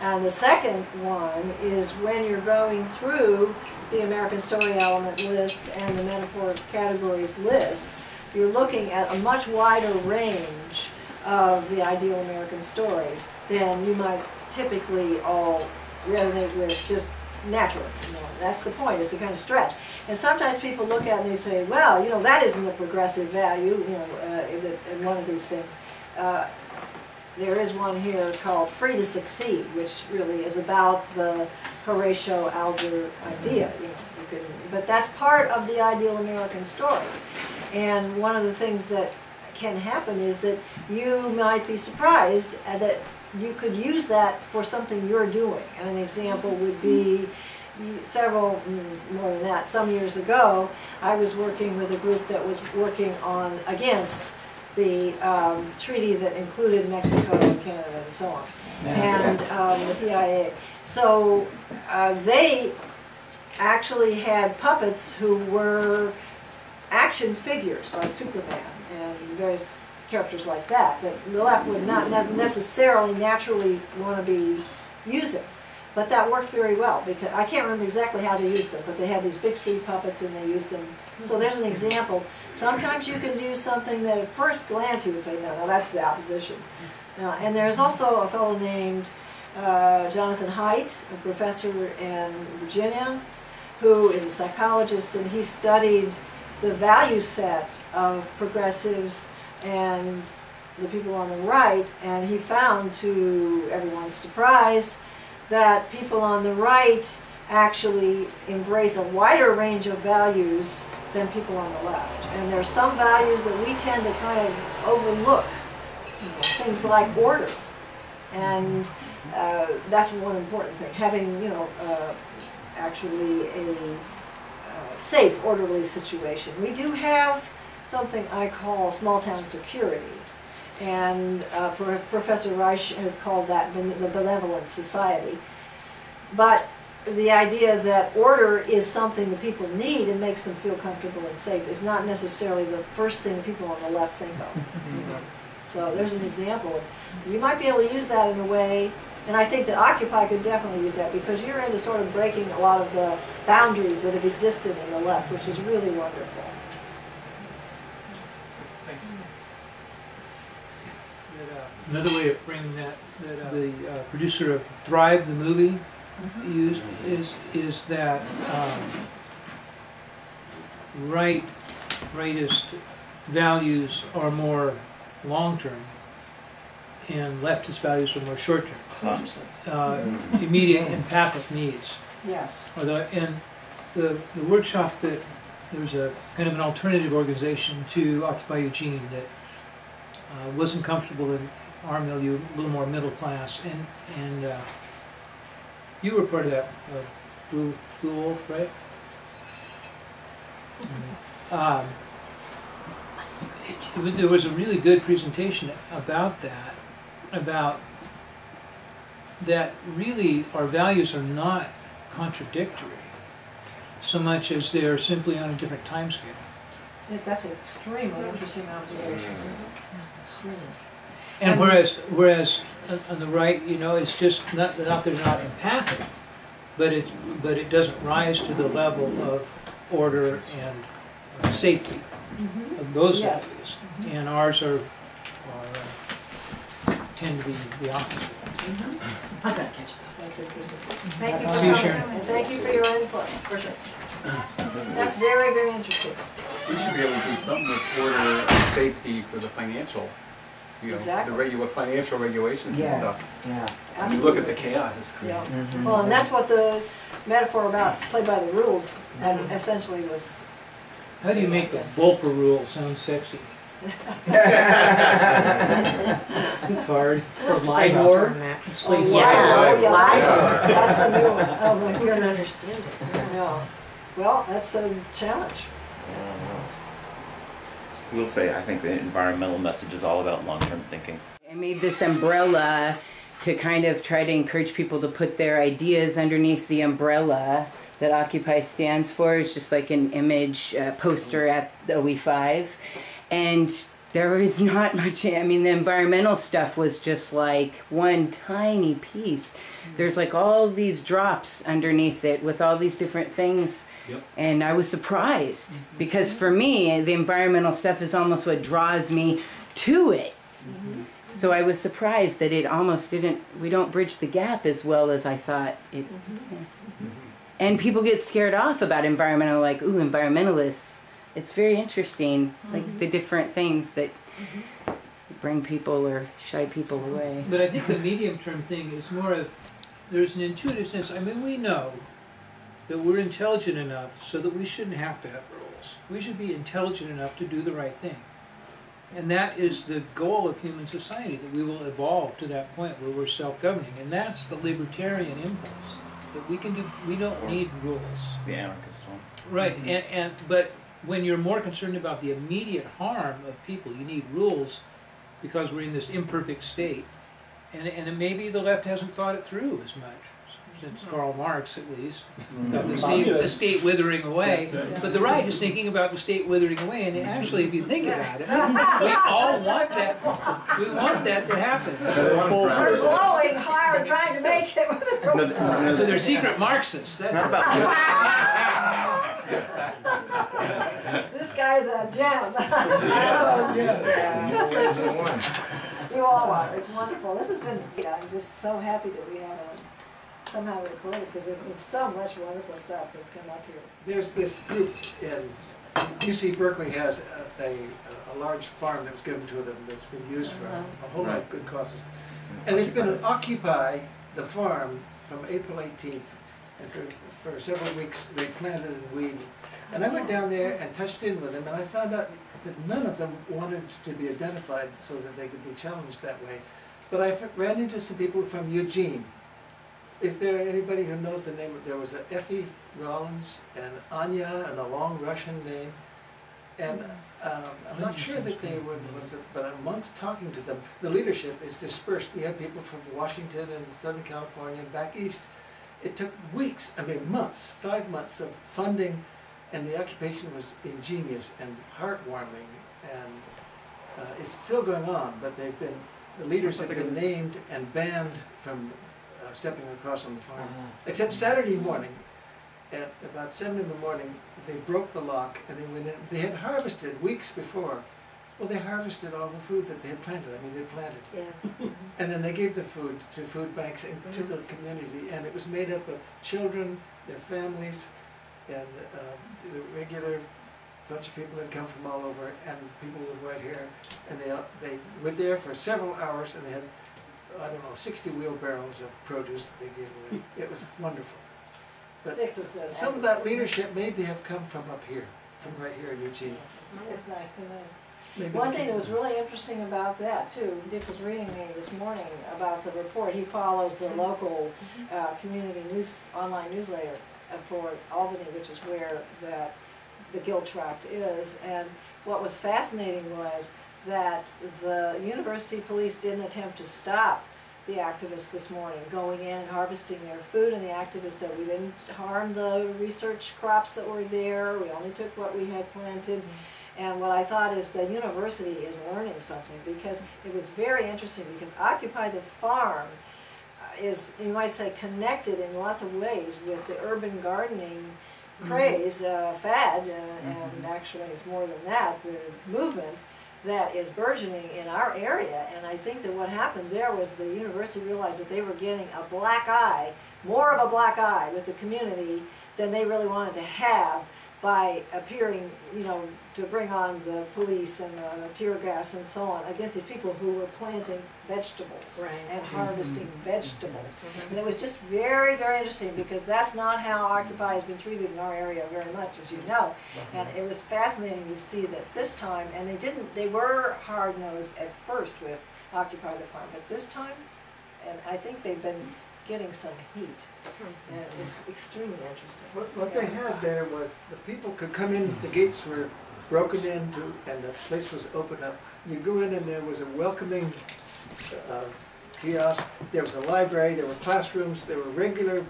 And the second one is when you're going through the American Story element lists and the metaphor categories lists, you're looking at a much wider range of the ideal American story than you might typically all resonate with just naturally. You know, that's the point, is to kind of stretch. And sometimes people look at it and they say, well, you know, that isn't a progressive value, you know, in one of these things. There is one here called Free to Succeed, which really is about the Horatio Alger idea. You know, but that's part of the ideal American story. And one of the things that can happen is that you might be surprised that you could use that for something you're doing. And an example would be more than that, some years ago, I was working with a group that was working on against the treaty that included Mexico and Canada and so on, and the TIA. So they actually had puppets who were action figures like Superman and various characters like that the left would not necessarily naturally want to be using. But that worked very well, because I can't remember exactly how they used them, but they had these big street puppets and they used them. So there's an example. Sometimes you can do something that at first glance you would say, no, that's the opposition. And there's also a fellow named Jonathan Haidt, a professor in Virginia, who is a psychologist, and he studied the value set of progressives and the people on the right, and he found, to everyone's surprise, that people on the right actually embrace a wider range of values than people on the left. And there are some values that we tend to kind of overlook, things like order. And that's one important thing, having, you know, actually a safe, orderly situation. We do have something I call small town security. And Professor Reich has called that the benevolent society. But the idea that order is something that people need and makes them feel comfortable and safe is not necessarily the first thing people on the left think of. So there's an example. You might be able to use that in a way And I think that Occupy could definitely use that, because you're into sort of breaking a lot of the boundaries that have existed in the left, which is really wonderful. Thanks. Another way of framing that, the producer of Thrive, the movie, used is that rightist values are more long-term and leftist values are more short-term. Immediate empathic needs. Yes. And the workshop, that there was a kind of an alternative organization to Occupy Eugene that wasn't comfortable in our milieu, a little more middle class, and you were part of that Blue Wolf, right? There was a really good presentation about that really our values are not contradictory so much as they're simply on a different time scale. That's an extremely interesting observation. That's extremely. And whereas on the right, you know, it's just not that they're not empathic, but it doesn't rise to the level of order and safety of those values. And ours are tend to be the opposite. I gotta catch up. That's interesting. Thank you See for you, coming, Sharon. and thank you for your input. For sure. That's very, very interesting. We should be able to do something with order and safety for the financial, you know, Exactly. the financial regulations and stuff. Yeah. You look at the chaos, it's crazy. Yeah. Well, and that's what the metaphor about play by the rules essentially was. How do you make the Volper rule sound sexy? It's hard. Or LIBOR. Oh, yeah. That's the new one. Oh my goodness. Who can understand it? Yeah. Well, that's a challenge. We'll say, I think the environmental message is all about long-term thinking. I made this umbrella to kind of try to encourage people to put their ideas underneath the umbrella that Occupy stands for. It's just like an image poster at the OE5. And there was not much, I mean, the environmental stuff was just like one tiny piece. There's like all these drops underneath it with all these different things. Yep. And I was surprised because for me, the environmental stuff is almost what draws me to it. So I was surprised that it almost didn't, we don't bridge the gap as well as I thought it. And people get scared off about environmental, like, ooh, environmentalists. It's very interesting, like the different things that bring people or shy people away. But I think the medium-term thing is more of, there's an intuitive sense. I mean, we know that we're intelligent enough so that we shouldn't have to have rules. We should be intelligent enough to do the right thing. And that is the goal of human society, that we will evolve to that point where we're self-governing. And that's the libertarian impulse, that we can do, we don't need rules. The anarchist one. Right, but when you're more concerned about the immediate harm of people, you need rules because we're in this imperfect state. And maybe the left hasn't thought it through as much, since Karl Marx at least, about the state withering away. But the right is thinking about the state withering away, and actually, if you think about it, we all want that. We want that to happen. We're blowing hard trying to make it. So they're secret Marxists. That's This guy's a gem. You all are. It's wonderful. This has been. I'm just so happy that we have somehow recorded, because there's been so much wonderful stuff that's come up here. There's this group in UC Berkeley has a large farm that was given to them that's been used for a whole lot of good causes. And there's been an Occupy the Farm from April 18th, and for several weeks they planted and weeded. And I went down there and touched in with them, and I found out that none of them wanted to be identified so that they could be challenged that way. But I ran into some people from Eugene. Is there anybody who knows the name? There was a Effie Rollins and Anya and a long Russian name. And I'm not sure that they were the ones that, but amongst talking to them, the leadership is dispersed. We had people from Washington and Southern California and back east. It took weeks, I mean months, 5 months of funding, and the occupation was ingenious and heartwarming. And it's still going on, but the leaders have been named and banned from stepping across on the farm. Except Saturday morning, at about 7 in the morning, they broke the lock and they went in. They had harvested weeks before. Well, they harvested all the food that they had planted. I mean, they planted. Yeah. And then they gave the food to food banks and to the community. And it was made up of children, their families, and the regular bunch of people that come from all over, and people with white hair. And they were there for several hours, and they had, I don't know, 60 wheelbarrows of produce that they gave away. It was wonderful. But some of that leadership maybe have come from up here, from right here in Eugene. It's nice to know. Maybe One thing that was really interesting about that too, Dick was reading me this morning about the report. He follows the local community news online newsletter for Albany, which is where the Guild Tract is. And what was fascinating was that the university police didn't attempt to stop the activists this morning going in and harvesting their food, and the activists said we didn't harm the research crops that were there, we only took what we had planted. And what I thought is the university is learning something, because it was very interesting, because Occupy the Farm is, you might say, connected in lots of ways with the urban gardening craze, fad, and actually it's more than that, the movement that is burgeoning in our area. And I think that what happened there was the university realized that they were getting a black eye, more of a black eye with the community than they really wanted to have, by appearing, you know, to bring on the police and the tear gas and so on against these people who were planting vegetables and harvesting vegetables. And it was just very, very interesting, because that's not how Occupy has been treated in our area very much, as you know. And it was fascinating to see that this time, and they were hard-nosed at first with Occupy the Farm, but this time, and I think they've been getting some heat, and it's extremely interesting. What they had there was the people could come in, the gates were broken into, and the place was opened up. You go in and there was a welcoming kiosk, there was a library, there were classrooms, there were regular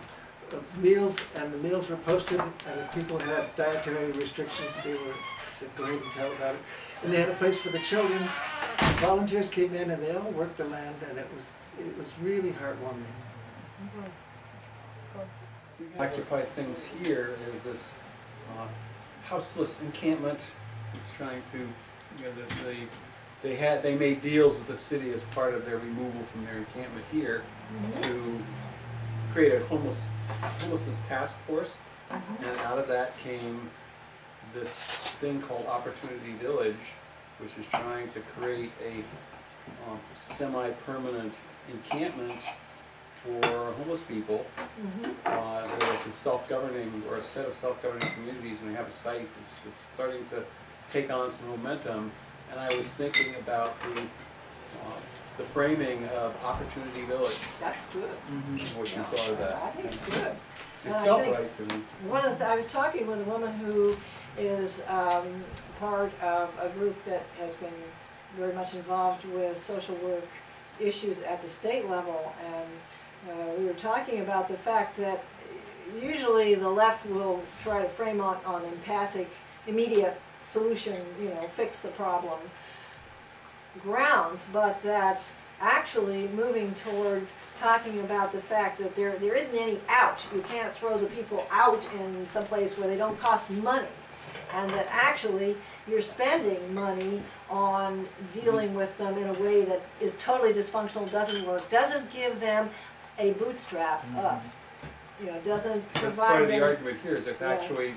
meals, and the meals were posted, and if people had dietary restrictions, they were said, go ahead and tell about it. And they had a place for the children. Volunteers came in and they all worked the land, and it was really heartwarming. Occupy things here is this houseless encampment. It's trying to, you know, they made deals with the city as part of their removal from their encampment here to create a homelessness task force, and out of that came this thing called Opportunity Village, which is trying to create a semi-permanent encampment for homeless people. There's a self-governing, or a set of self-governing communities, and they have a site that's starting to take on some momentum. And I was thinking about the framing of Opportunity Village. That's good. What you thought of that? I think it's good. It felt right to me. I was talking with a woman who is part of a group that has been very much involved with social work issues at the state level, and we were talking about the fact that usually the left will try to frame on empathic, immediate solution, you know, fix the problem grounds, but that actually moving toward talking about the fact that there isn't any out. You can't throw the people out in some place where they don't cost money, and that actually you're spending money on dealing with them in a way that is totally dysfunctional, doesn't work, doesn't give them a bootstrap up, you know, doesn't provide That's part of the them, argument here, is there's actually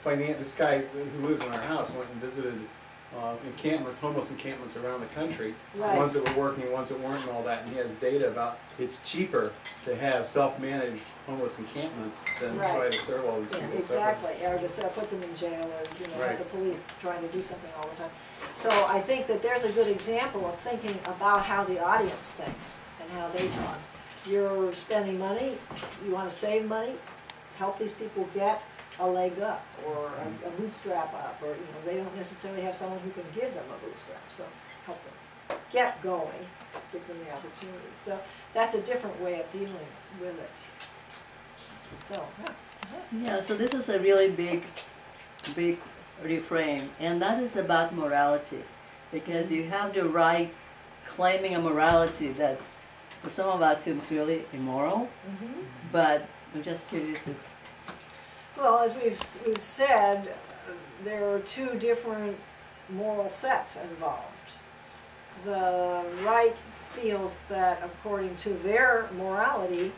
this guy who lives in our house went and visited encampments, homeless encampments around the country, ones that were working, ones that weren't, and all that, and he has data about it's cheaper to have self-managed homeless encampments than try to serve all these people. Exactly, or just put them in jail, or you know, have the police trying to do something all the time. So I think that there's a good example of thinking about how the audience thinks and how they talk. You're spending money, you want to save money, help these people get a leg up, or a bootstrap up, or you know, they don't necessarily have someone who can give them a bootstrap, so help them get going, give them the opportunity. So that's a different way of dealing with it. So yeah, so this is a really big reframe, and that is about morality, because you have the right claiming a morality that to some of us seems really immoral, but I'm just curious if... Well, as we've said, there are two different moral sets involved. The right feels that according to their morality,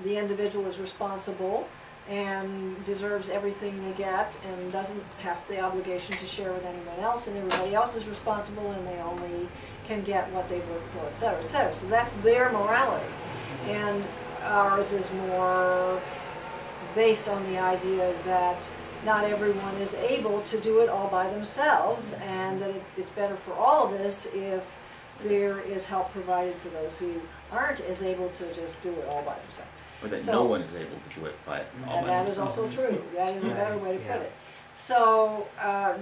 the individual is responsible and deserves everything they get and doesn't have the obligation to share with anyone else, and everybody else is responsible and they only can get what they've worked for, etc., etc. So that's their morality. And ours is more based on the idea that not everyone is able to do it all by themselves, and that it's better for all of us if there is help provided for those who aren't as able to just do it all by themselves. Or that no one is able to do it by all and by that themselves. is also true. That is a better way to put it. So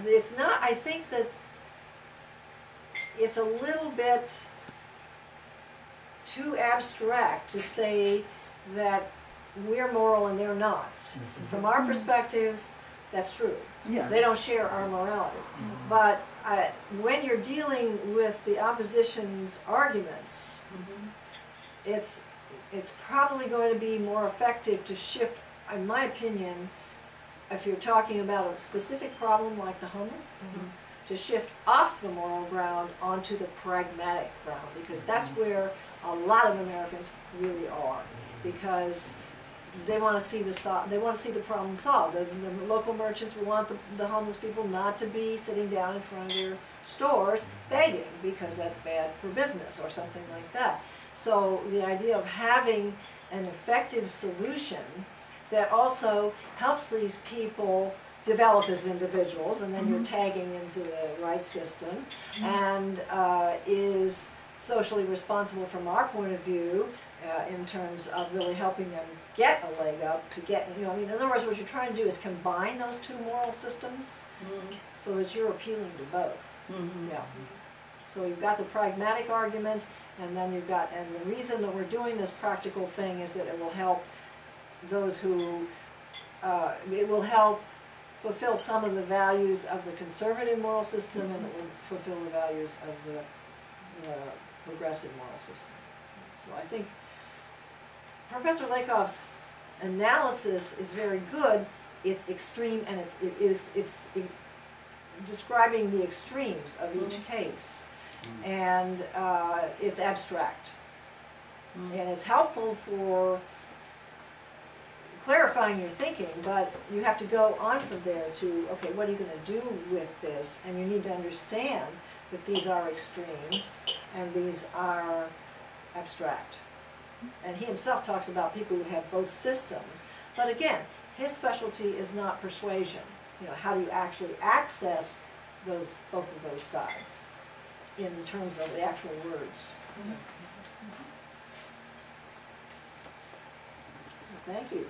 it's not, I think that it's a little bit too abstract to say that we're moral and they're not. From our perspective, that's true. Yeah. They don't share our morality. But when you're dealing with the opposition's arguments, it's probably going to be more effective to shift, in my opinion, if you're talking about a specific problem like the homeless, to shift off the moral ground onto the pragmatic ground, because that's where a lot of Americans really are, because they want to see the problem solved. The local merchants want the homeless people not to be sitting down in front of their stores begging, because that's bad for business or something like that. So the idea of having an effective solution that also helps these people develop as individuals, and then you're tagging into the right system, and is socially responsible from our point of view in terms of really helping them get a leg up to get, I mean, in other words, what you're trying to do is combine those two moral systems so that you're appealing to both. Yeah. So you've got the pragmatic argument, and then you've got, and the reason that we're doing this practical thing is that it will help those who, it will help fulfill some of the values of the conservative moral system, and it will fulfill the values of the progressive moral system. So I think Professor Lakoff's analysis is very good. It's extreme, and it's describing the extremes of each case, and it's abstract, and it's helpful for clarifying your thinking, but you have to go on from there to, okay, what are you going to do with this? And you need to understand that these are extremes and these are abstract. And he himself talks about people who have both systems, but again, his specialty is not persuasion. How do you actually access both of those sides in terms of the actual words? Thank you.